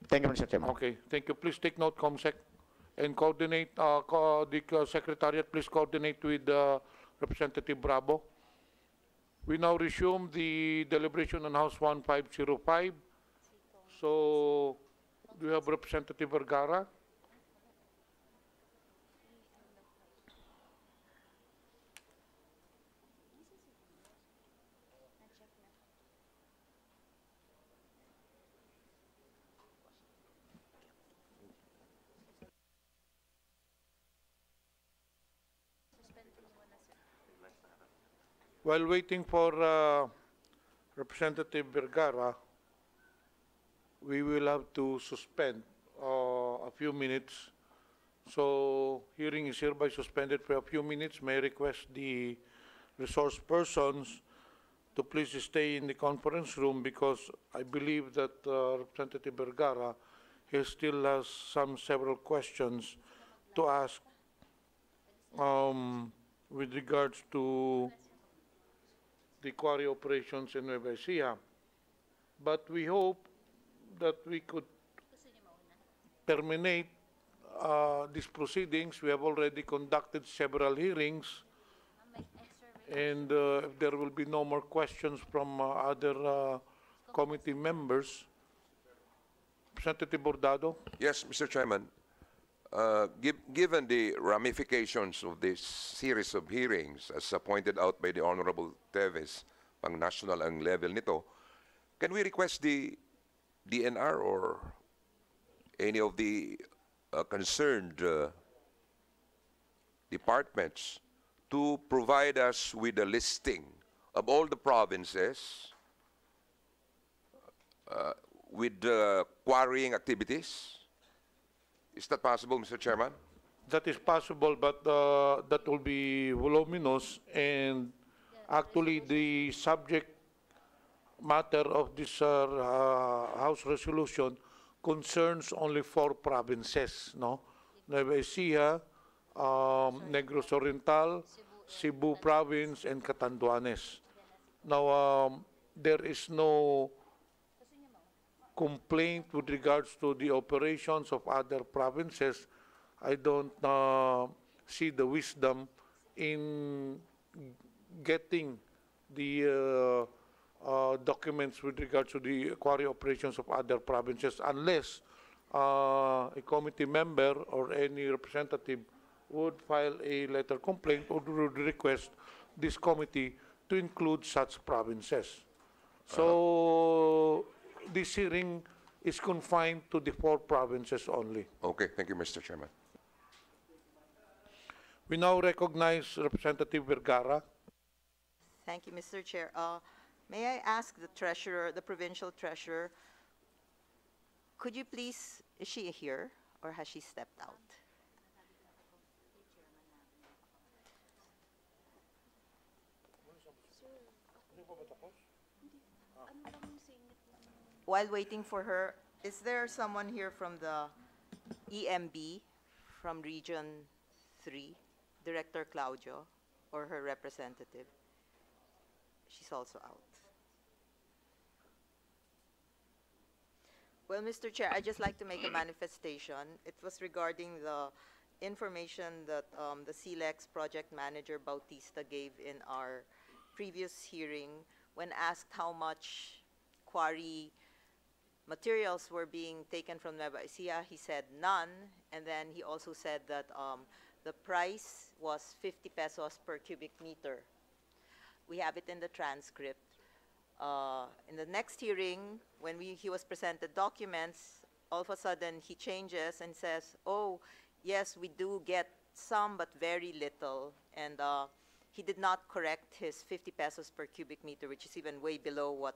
Thank you, Mr. Chairman. Okay, thank you. Please take note, COMSEC, and coordinate, the Secretariat, please coordinate with Representative Bravo. We now resume the deliberation on House 1505. So, do you have Representative Vergara? While waiting for Representative Vergara, we will have to suspend a few minutes. So hearing is hereby suspended for a few minutes. May I request the resource persons to please stay in the conference room because I believe that Representative Vergara he still has several questions to ask with regards to the quarry operations in Nueva Ecija. But we hope that we could terminate these proceedings. We have already conducted several hearings, and if there will be no more questions from other committee members. Representative Bordado? Yes, Mr. Chairman. Given the ramifications of this series of hearings, as pointed out by the Honorable Teves, pang national ang level nito, can we request the DNR or any of the concerned departments to provide us with a listing of all the provinces with quarrying activities? Is that possible, Mr. Chairman? That is possible, but that will be voluminous, and actually the subject matter of this House resolution concerns only 4 provinces, no? Nueva Ecija, Negros Oriental, Cebu Province, and Catanduanes. Now, there is no complaint with regards to the operations of other provinces. I don't see the wisdom in getting the documents with regards to the quarry operations of other provinces unless a committee member or any representative would file a letter complaint or would request this committee to include such provinces. So this hearing is confined to the 4 provinces only. Okay, thank you, Mr. Chairman. We now recognize Representative Vergara. Thank you, Mr. Chair. May I ask the treasurer, the provincial treasurer, could you please, is she here or has she stepped out? While waiting for her, is there someone here from the EMB, from Region 3, Director Claudio, or her representative? She's also out. Well, Mr. Chair, I'd just like to make a manifestation. It was regarding the information that the CLEX project manager Bautista gave in our previous hearing when asked how much quarry materials were being taken from Nueva Ecija. He said none, and then he also said that the price was 50 pesos per cubic meter. We have it in the transcript. In the next hearing, when he was presented documents, all of a sudden he changes and says, oh, yes, we do get some, but very little. And he did not correct his 50 pesos per cubic meter, which is even way below what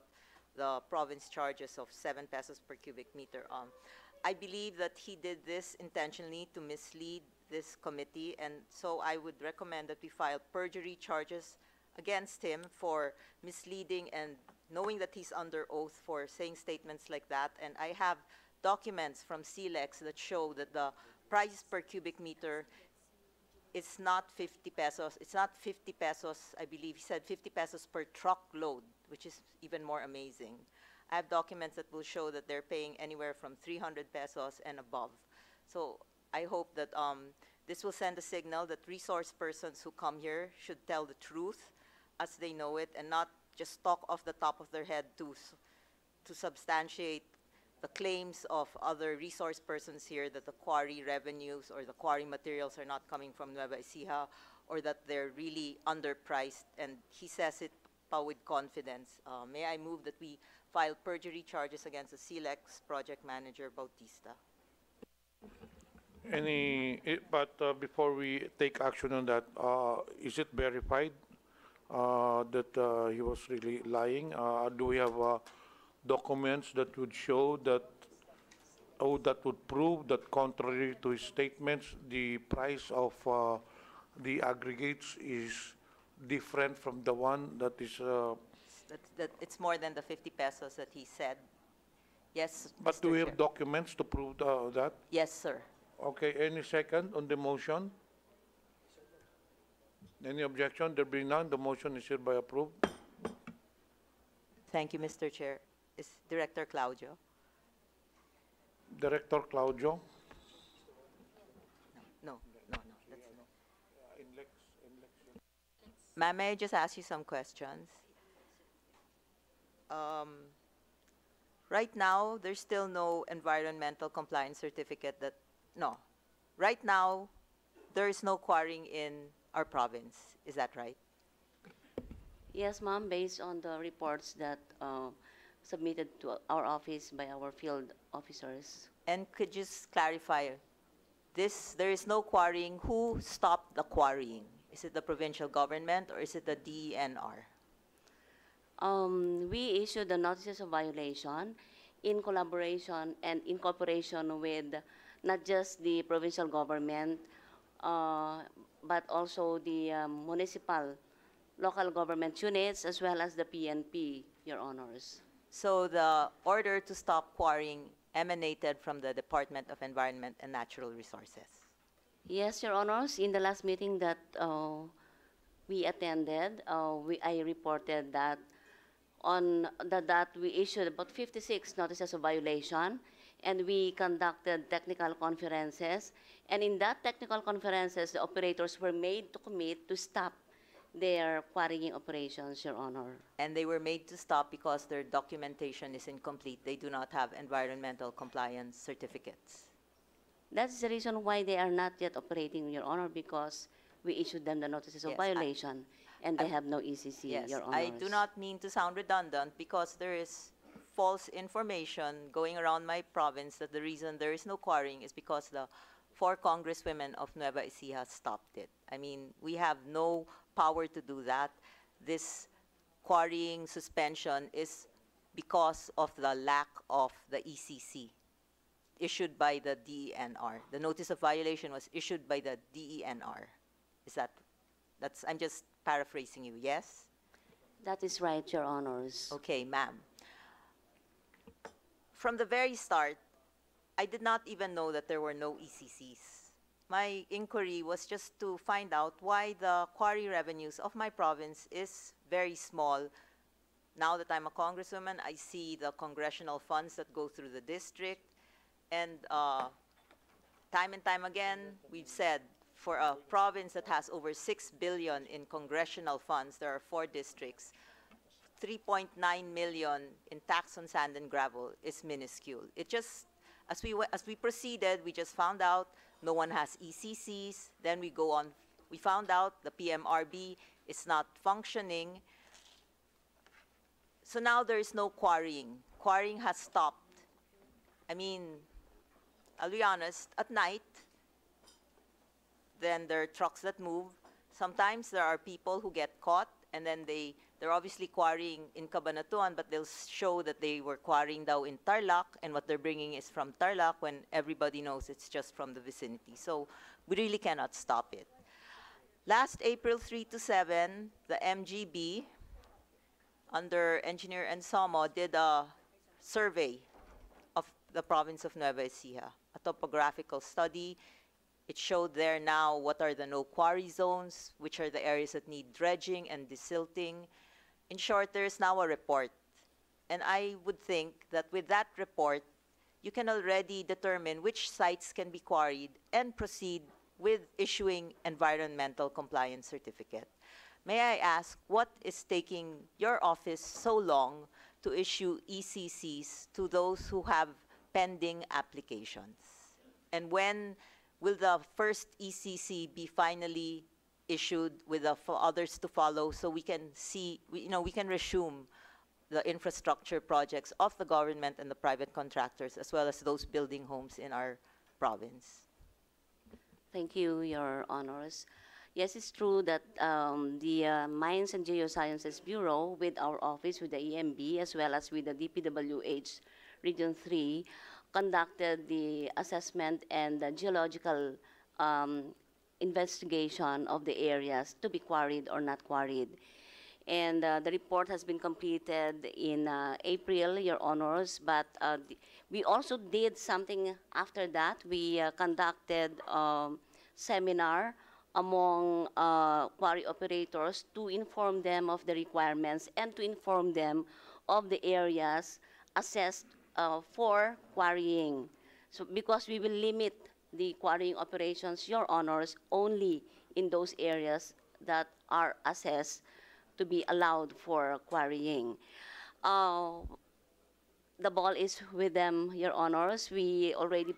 the province charges of 7 pesos per cubic meter. I believe that he did this intentionally to mislead this committee, and so I would recommend that we file perjury charges against him for misleading and knowing that he's under oath for saying statements like that. And I have documents from CLEX that show that the price per cubic meter is not 50 pesos. It's not 50 pesos, I believe he said 50 pesos per truckload, which is even more amazing. I have documents that will show that they're paying anywhere from 300 pesos and above. So I hope that this will send a signal that resource persons who come here should tell the truth as they know it and not just talk off the top of their head to substantiate the claims of other resource persons here that the quarry revenues or the quarry materials are not coming from Nueva Ecija or that they're really underpriced. And he says it with confidence. May I move that we file perjury charges against the CLEX project manager Bautista? But before we take action on that, is it verified that he was really lying? Do we have documents that would show that, that would prove that contrary to his statements, the price of the aggregates is different from the one that is, That it's more than the 50 pesos that he said. Yes, but do Mr. we Chair. have documents to prove that? Yes, sir. Okay, any second on the motion? Any objection? There being none, the motion is hereby approved. Thank you, Mr. Chair. Is Director Claudio? Director Claudio. No. Ma'am, may I just ask you some questions? Right now, there's still no environmental compliance certificate no. Right now, there is no quarrying in our province. Is that right? Yes, ma'am, based on the reports that submitted to our office by our field officers. And could you just clarify, there is no quarrying. Who stopped the quarrying? Is it the provincial government or is it the DENR? We issued the notices of violation in collaboration and in cooperation with not just the provincial government, but also the municipal, local government units, as well as the PNP, Your Honors. So the order to stop quarrying emanated from the Department of Environment and Natural Resources. Yes, Your Honors. In the last meeting that we attended, I reported that we issued about 56 notices of violation, and we conducted technical conferences. And in that technical conferences, the operators were made to commit to stop their quarrying operations, Your Honor. And they were made to stop because their documentation is incomplete. They do not have environmental compliance certificates. That's the reason why they are not yet operating, Your Honor, because we issued them the notices of Yes, violation, and they have no ECC, Yes, Your Honors. I do not mean to sound redundant because there is false information going around my province that the reason there is no quarrying is because the 4 congresswomen of Nueva Ecija stopped it. I mean, we have no power to do that. This quarrying suspension is because of the lack of the ECC issued by the DENR. The notice of violation was issued by the DENR. I'm just paraphrasing you, yes? That is right, Your Honors. Okay, ma'am. From the very start, I did not even know that there were no ECCs. My inquiry was just to find out why the quarry revenues of my province is very small. Now that I'm a congresswoman, I see the congressional funds that go through the district. And time and time again, we've said for a province that has over 6 billion in congressional funds, there are 4 districts, 3.9 million in tax on sand and gravel is minuscule. It just, as we proceeded, we just found out no one has ECCs. Then we go on, we found out the PMRB is not functioning. So now there is no quarrying. Quarrying has stopped. I mean, I'll be honest, at night, then there are trucks that move. Sometimes there are people who get caught, and then they're obviously quarrying in Cabanatuan, but they'll show that they were quarrying daw in Tarlac, and what they're bringing is from Tarlac when everybody knows it's just from the vicinity. So we really cannot stop it. Last April 3 to 7, the MGB, under Engineer Ensomo, did a survey of the province of Nueva Ecija, a topographical study. It showed there now what are the no quarry zones, which are the areas that need dredging and desilting. In short, there is now a report. And I would think that with that report, you can already determine which sites can be quarried and proceed with issuing environmental compliance certificate. May I ask, what is taking your office so long to issue ECCs to those who have pending applications? And when will the first ECC be finally issued with the others to follow so we can see, we can resume the infrastructure projects of the government and the private contractors as well as those building homes in our province? Thank you, Your Honors. Yes, it's true that the Mines and Geosciences Bureau, with our office, with the EMB, as well as with the DPWH Region 3, conducted the assessment and the geological investigation of the areas to be quarried or not quarried. And the report has been completed in April, Your Honors, but we also did something after that. We conducted seminar among quarry operators to inform them of the requirements and to inform them of the areas assessed for quarrying. So because we will limit the quarrying operations, Your Honors, only in those areas that are assessed to be allowed for quarrying. The ball is with them, Your Honors. We already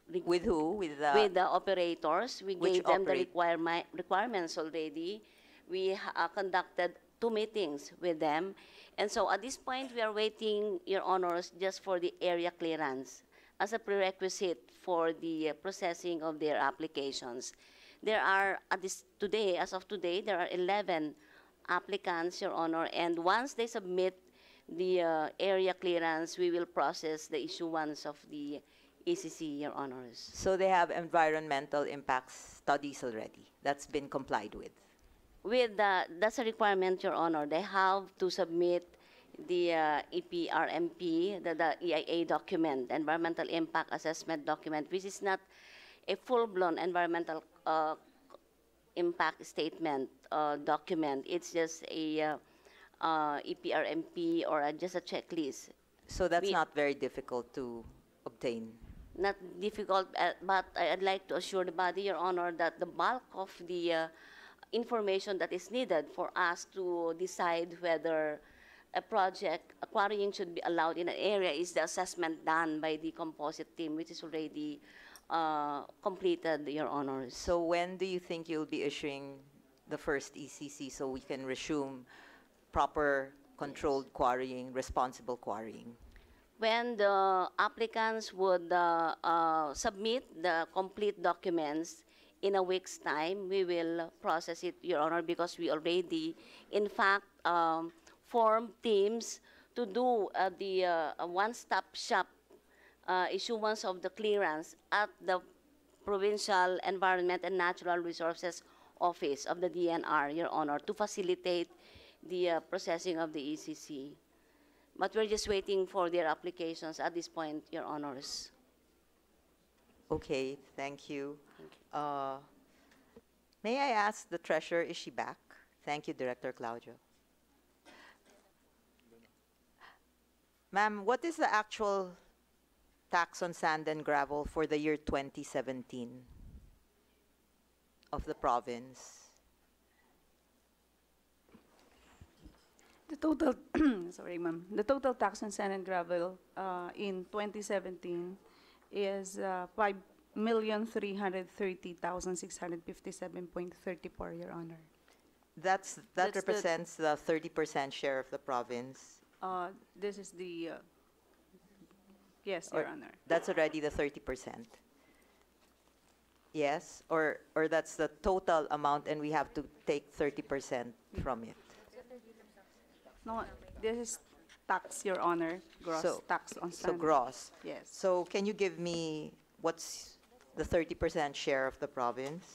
With who? With the... with the operators. We Which gave them the operate- requirements already. We conducted 2 meetings with them. And so at this point, we are waiting, Your Honors, just for the area clearance as a prerequisite for the processing of their applications. There are, as of today, there are 11 applicants, Your Honor, and once they submit the area clearance, we will process the issuance of the ECC, Your Honors. So they have environmental impact studies already. That's been complied with. That's a requirement, Your Honor. They have to submit the EPRMP, the EIA document, Environmental Impact Assessment document, which is not a full-blown environmental impact statement document. It's just a EPRMP or just a checklist. So that's not very difficult to obtain. Not difficult, but I'd like to assure the body, Your Honor, that the bulk of the information that is needed for us to decide whether a project, quarrying should be allowed in an area is the assessment done by the composite team, which is already completed, Your Honors. So when do you think you'll be issuing the first ECC so we can resume proper controlled quarrying, responsible quarrying? When the applicants would submit the complete documents in a week's time, we will process it, Your Honor, because we already, in fact, formed teams to do the one-stop shop issuance of the clearance at the Provincial Environment and Natural Resources Office of the DNR, Your Honor, to facilitate the processing of the ECC. But we're just waiting for their applications at this point, Your Honors. Okay, thank you. May I ask the treasurer, is she back? Thank you, Director Claudio. Ma'am, what is the actual tax on sand and gravel for the year 2017 of the province? The total, sorry, ma'am. The total tax on sand and gravel in 2017 is 5,330,657.34, Your Honor. That That's represents the 30% share of the province. This is the, yes, Or Your Honor. that's already the 30%. Yes, or that's the total amount and we have to take 30% from it. No, this is tax, Your Honor, gross So- tax on So sand. gross. Yes. So can you give me what's the 30% share of the province?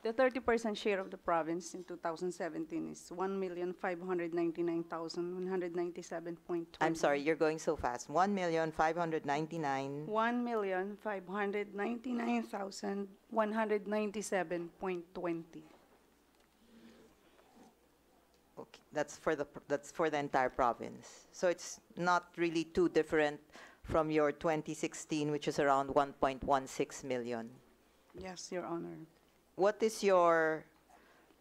The 30% share of the province in 2017 is 1,599,197.20. I'm sorry, you're going so fast. 1,599,000. 1,599,197.20. Okay, that's for the entire province. So it's not really too different from your 2016, which is around 1.16 million. Yes, Your Honor. What is your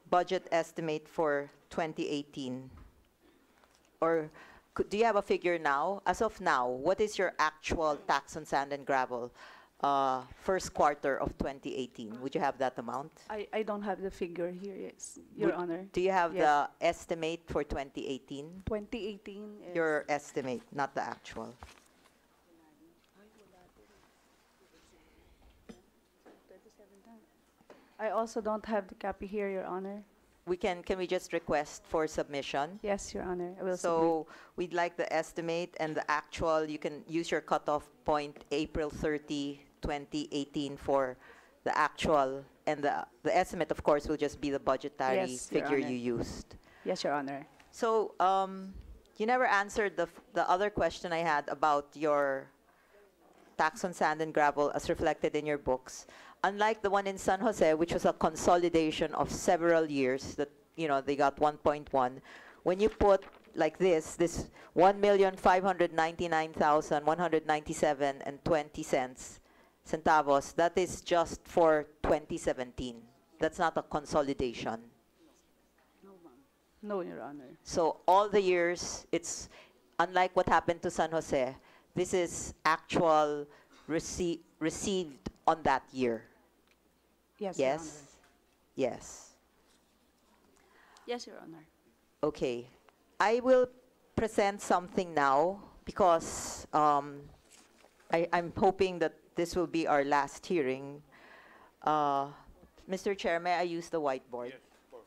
budget estimate for 2018? Or do you have a figure now? As of now, what is your actual tax on sand and gravel first quarter of 2018? Would you have that amount? I don't have the figure here, yes, Your Honor. Do you have Yes. the estimate for 2018? 2018 is... Your estimate, not the actual. I also don't have the copy here, Your Honor. Can we just request for submission? Yes, Your Honor, I will submit. So we'd like the estimate and the actual. You can use your cutoff point April 30, 2018 for the actual, and the estimate, of course, will just be the budgetary Yes, Your figure Honor. you used. Yes, Your Honor. So you never answered the other question I had about your tax on sand and gravel as reflected in your books. Unlike the one in San Jose, which was a consolidation of several years that, they got 1.1, when you put like this 1,599,197 and 20 centavos, that is just for 2017. That's not a consolidation. No, Your Honor. So all the years, it's unlike what happened to San Jose. This is actual received on that year. Yes, Your Honor. Yes? Yes. Yes, Your Honor. Okay. I will present something now because I'm hoping that this will be our last hearing. Mr. Chair, may I use the whiteboard? Yes, of course.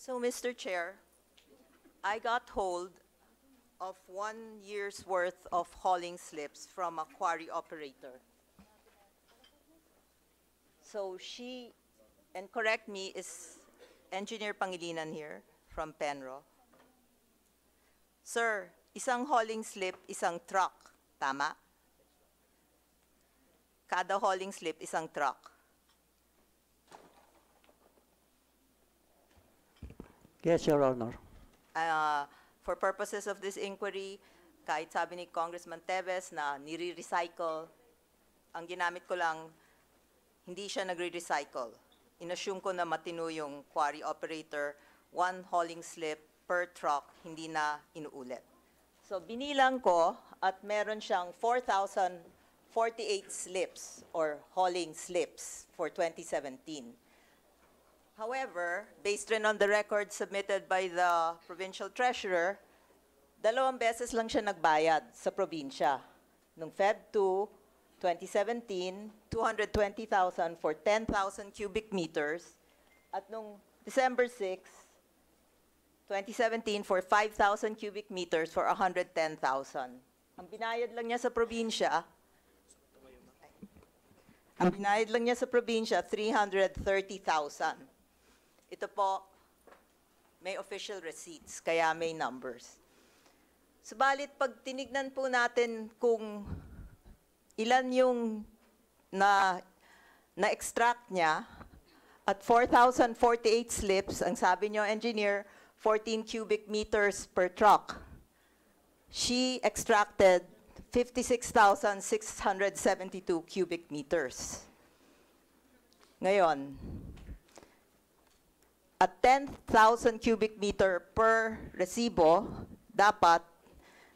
So, Mr. Chair, I got hold of 1 year's worth of hauling slips from a quarry operator. So she, and correct me, is Engineer Pangilinan here from Penro. Sir, isang hauling slip, isang truck. Tama? Kada hauling slip, isang truck. Yes, Your Honor. For purposes of this inquiry, kahit sabi ni Congressman Teves na nire-recycle, ang ginamit ko lang, hindi siya nagre-recycle. Inassume ko na matino yung quarry operator, one hauling slip per truck, hindi na inuulit. So binilang ko at meron siyang 4,048 slips or hauling slips for 2017. However, based rin on the record submitted by the provincial treasurer, 2 beses lang siya nagbayad sa probinsya. Nung Feb 2, 2017, 220,000 for 10,000 cubic meters. At nung December 6, 2017 for 5,000 cubic meters for 110,000. Ang binayad lang niya sa probinsya, 330,000. Ito po, may official receipts, kaya may numbers. Subalit, pag tinignan po natin kung ilan yung na-extract niya, at 4,048 slips, ang sabi niyo, engineer, 14 cubic meters per truck. She extracted 56,672 cubic meters. Ngayon, at 10,000 cubic meter per resibo, dapat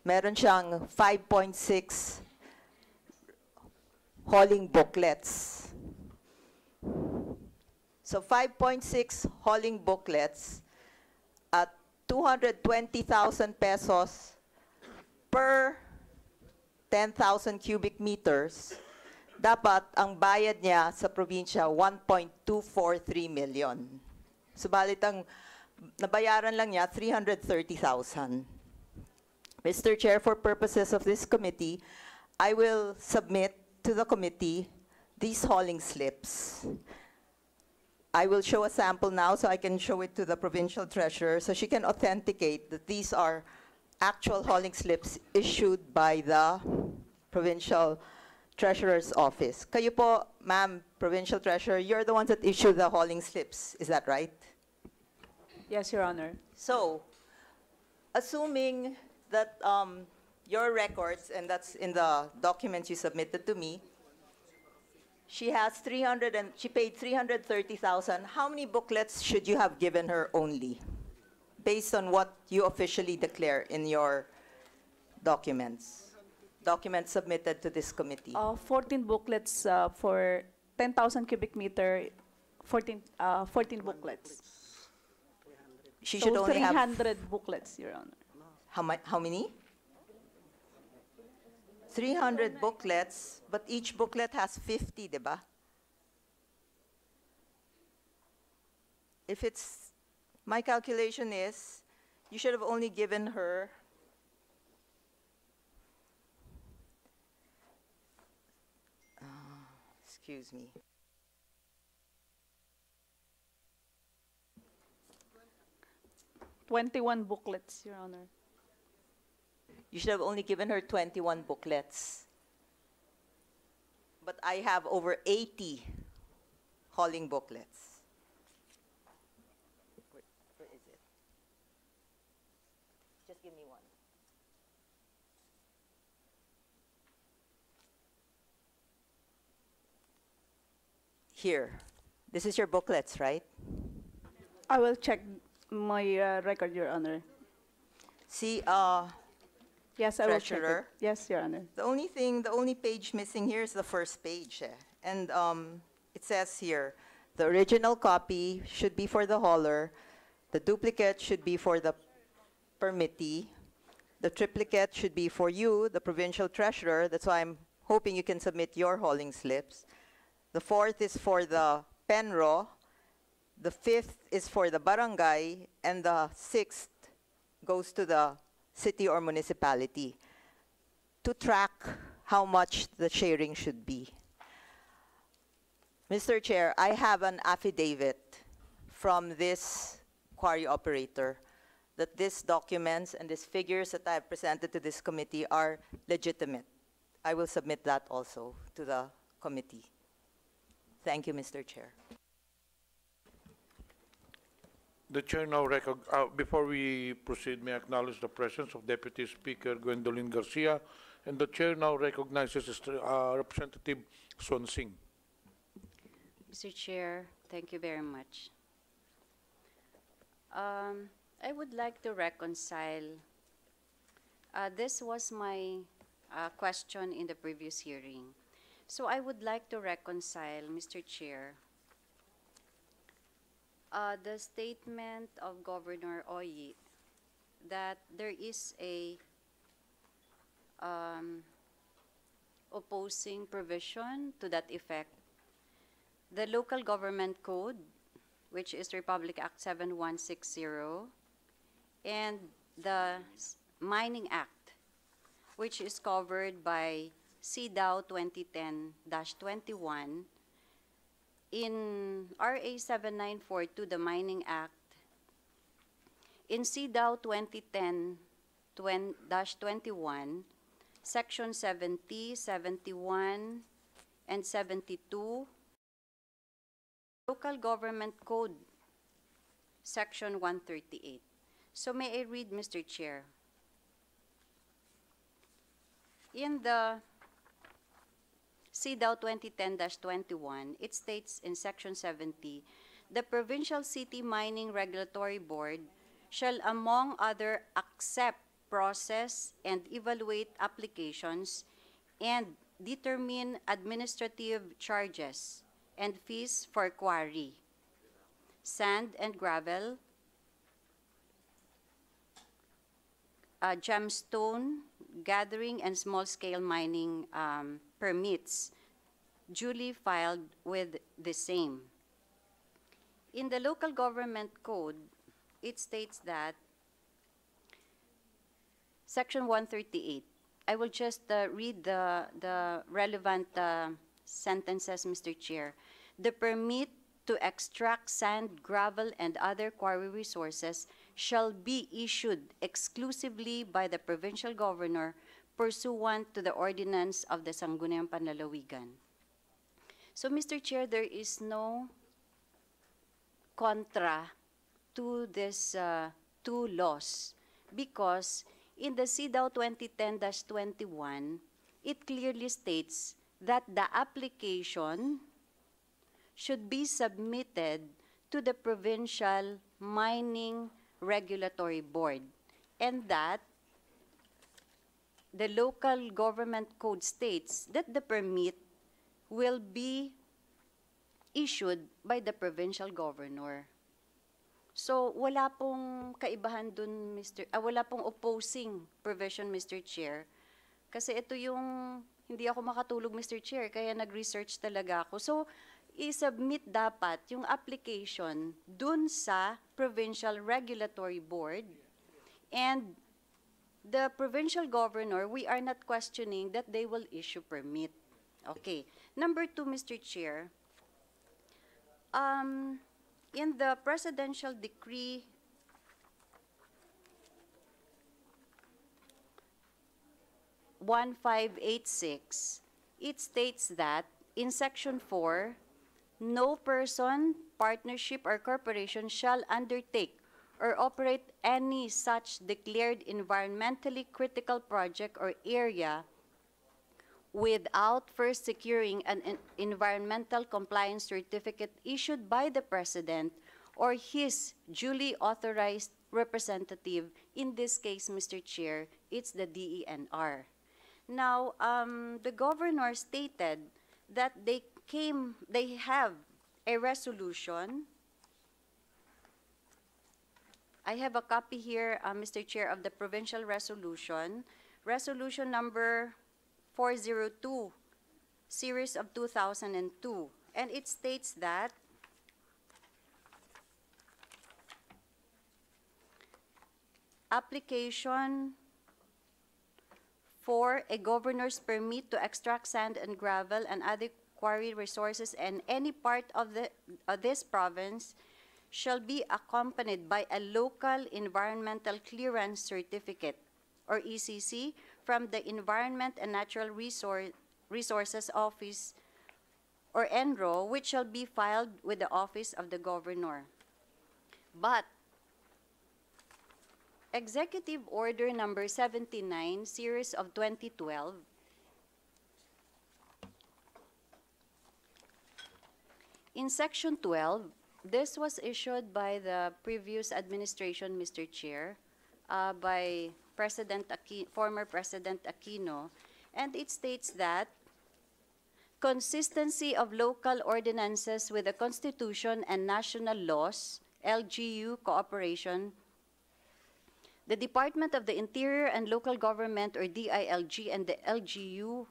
meron siyang 5.6 hauling booklets. So 5.6 hauling booklets at 220,000 pesos per 10,000 cubic meters, dapat ang bayad niya sa probinsya 1.243 million. Subalit ang nabayaran lang niya 330,000. Mr. Chair, for purposes of this committee, I will submit to the committee these hauling slips. I will show a sample now so I can show it to the provincial treasurer so she can authenticate that these are actual hauling slips issued by the provincial treasurer's office. Kayo po, ma'am, provincial treasurer, you're the ones that issue the hauling slips. Is that right? Yes, Your Honor. So, assuming that your records, and that's in the documents you submitted to me, she paid 330,000. How many booklets should you have given her only, based on what you officially declare in your documents submitted to this committee? 14 booklets for 10,000 cubic meter, 14 booklets. She So should only have 300 booklets, Your Honor. how many? 300 booklets, but each booklet has 50, diba? If it's, my calculation is, you should have only given her excuse me. $21 booklets, Your Honor. You should have only given her 21 booklets. But I have over 80 hauling booklets. Where is it? Just give me one. Here. This is your booklets, right? I will check my record, Your Honor. See, Yes, I will check it. Treasurer? Yes, Your Honor. the only page missing here is the first page. And it says here, the original copy should be for the hauler, the duplicate should be for the permittee, the triplicate should be for you, the provincial treasurer. That's why I'm hoping you can submit your hauling slips. The fourth is for the penro, the fifth is for the barangay, and the sixth goes to the city or municipality to track how much the sharing should be. Mr. Chair, I have an affidavit from this quarry operator that these documents and these figures that I have presented to this committee are legitimate. I will submit that also to the committee. Thank you, Mr. Chair. The chair now before we proceed, may I acknowledge the presence of Deputy Speaker Gwendolyn Garcia, and the chair now recognizes Representative Son Singh. Mr. Chair, thank you very much. I would like to reconcile. This was my question in the previous hearing. So I would like to reconcile, Mr. Chair, the statement of Governor Oyi that there is a opposing provision to that effect. The Local Government Code, which is Republic Act 7160, and the Mining Act, which is covered by CDAW 2010-21. In RA 7942, the Mining Act, in CDAW 2010-21, Section 70, 71, and 72, Local Government Code, Section 138. So may I read, Mr. Chair? In the CDAW 2010-21, it states in Section 70, the Provincial City Mining Regulatory Board shall, among other, accept, process, and evaluate applications and determine administrative charges and fees for quarry, sand and gravel, gemstone, gathering, and small-scale mining permits duly filed with the same. In the Local Government Code, it states that Section 138, I will just read the relevant sentences, Mr. Chair. The permit to extract sand, gravel, and other quarry resources shall be issued exclusively by the provincial governor pursuant to the ordinance of the Sangguniang Panlalawigan. So, Mr. Chair, there is no contra to these two laws because in the CDAW 2010-21, it clearly states that the application should be submitted to the Provincial Mining Regulatory Board, and that the Local Government Code states that the permit will be issued by the provincial governor. So wala pong kaibahan dun, wala pong opposing provision, Mr. Chair. Kasi ito yung hindi ako makatulog, Mr. Chair, kaya nag-research talaga ako. So i-submit dapat yung application dun sa Provincial Regulatory Board, and the provincial governor, we are not questioning that they will issue permit. Okay. Number two, Mr. Chair, in the presidential decree 1586, it states that in Section 4, no person, partnership, or corporation shall undertake or operate any such declared environmentally critical project or area without first securing an environmental compliance certificate issued by the President or his duly authorized representative. In this case, Mr. Chair, it's the DENR. Now, the governor stated that they have a resolution. I have a copy here, Mr. Chair, of the provincial resolution, resolution number 402, series of 2002. And it states that application for a governor's permit to extract sand and gravel and other quarry resources in any part of this province shall be accompanied by a local environmental clearance certificate, or ECC, from the Environment and Natural Resources Office, or ENRO, which shall be filed with the Office of the Governor. But Executive Order number 79, series of 2012, in Section 12, this was issued by the previous administration, Mr. Chair, by former President Aquino, and it states that consistency of local ordinances with the Constitution and national laws, LGU cooperation, the Department of the Interior and Local Government, or DILG, and the LGU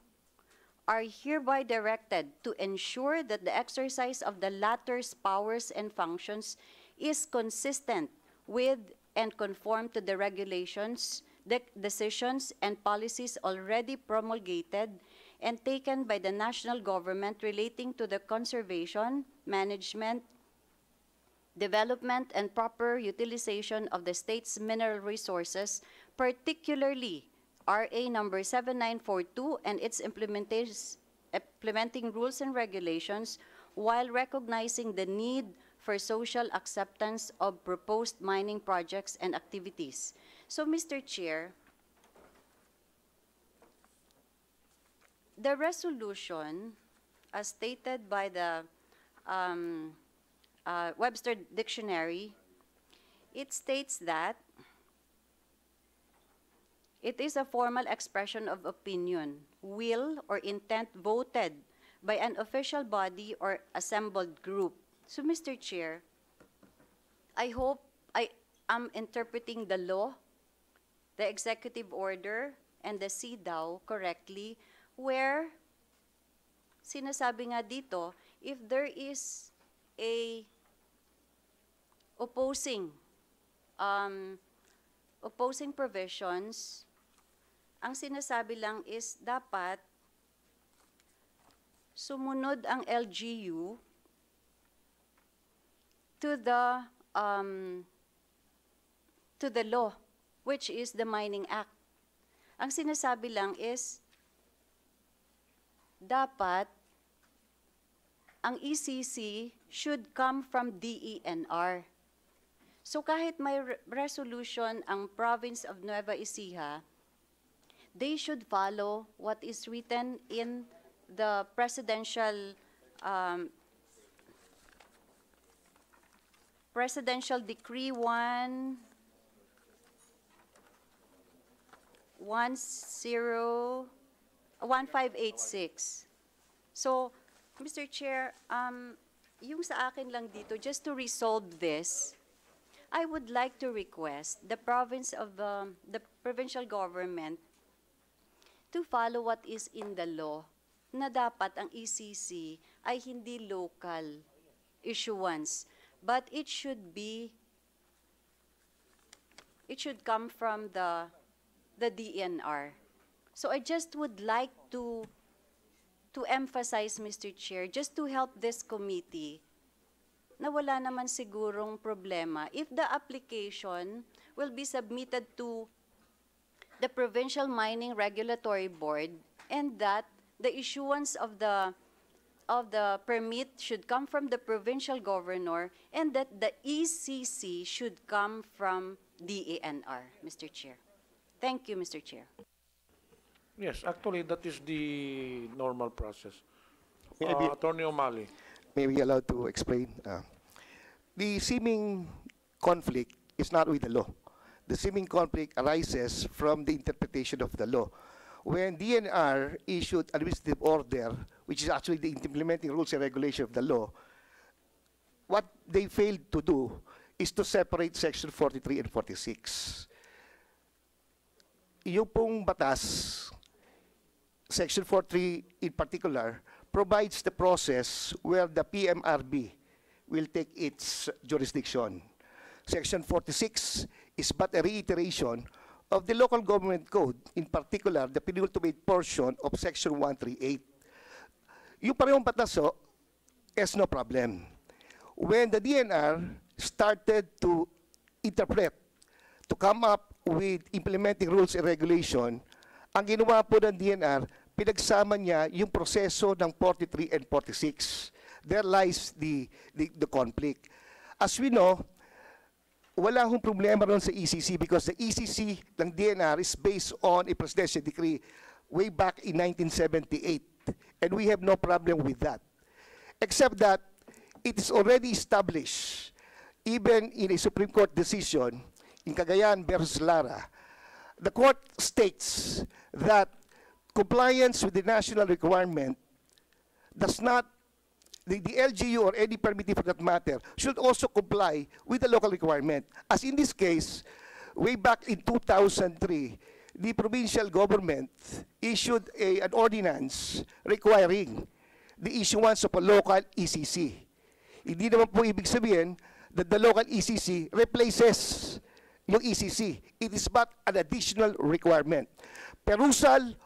are hereby directed to ensure that the exercise of the latter's powers and functions is consistent with and conform to the regulations, the decisions, and policies already promulgated and taken by the national government relating to the conservation, management, development, and proper utilization of the state's mineral resources, particularly RA number 7942 and its implementing rules and regulations, while recognizing the need for social acceptance of proposed mining projects and activities. So, Mr. Chair, the resolution, as stated by the Webster Dictionary, it states that it is a formal expression of opinion, will, or intent voted by an official body or assembled group. So, Mr. Chair, I hope I am interpreting the law, the executive order, and the CEDAW correctly, where sinasabi nga dito, if there is a opposing provisions, ang sinasabi lang is dapat sumunod ang LGU to the law, which is the Mining Act. Ang sinasabi lang is dapat ang ECC should come from DENR. So kahit may resolution ang province of Nueva Ecija, they should follow what is written in the presidential decree 1586. So, Mr. Chair, yung sa akin lang dito, just to resolve this, I would like to request the provincial government to follow what is in the law, na dapat ang ECC ay hindi local issuance, but it should come from the DENR. So I just would like to emphasize, Mr. Chair, just to help this committee, na wala naman sigurong problema if the application will be submitted to the Provincial Mining Regulatory Board, and that the issuance of the permit should come from the provincial governor, and that the ECC should come from DANR, Mr. Chair. Thank you, Mr. Chair. Yes, actually, that is the normal process. May I be- Attorney O'Malley. May we allowed to explain? The seeming conflict is not with the law. The seeming conflict arises from the interpretation of the law. When DNR issued administrative order, which is actually the implementing rules and regulation of the law, what they failed to do is to separate Section 43 and 46. Yung pong batas, Section 43 in particular, provides the process where the PMRB will take its jurisdiction. Section 46 is but a reiteration of the local government code, in particular, the penultimate portion of Section 138. Yung parehong batas is no problem. When the DNR started to interpret, to come up with implementing rules and regulation, ang ginawa po ng DNR, pinagsama niya yung proseso ng 43 and 46. There lies the conflict. As we know, wala hong problema ron sa ECC because the ECC ng DNR is based on a presidential decree way back in 1978. And we have no problem with that. Except that it is already established, even in a Supreme Court decision, in Cagayan versus Lara, the court states that compliance with the national requirement does not, the LGU or any permittee for that matter, should also comply with the local requirement. As in this case, way back in 2003, the provincial government issued an ordinance requiring the issuance of a local ECC. Hindi naman po ibig sabihin that the local ECC replaces yung ECC. It is but an additional requirement. Perusal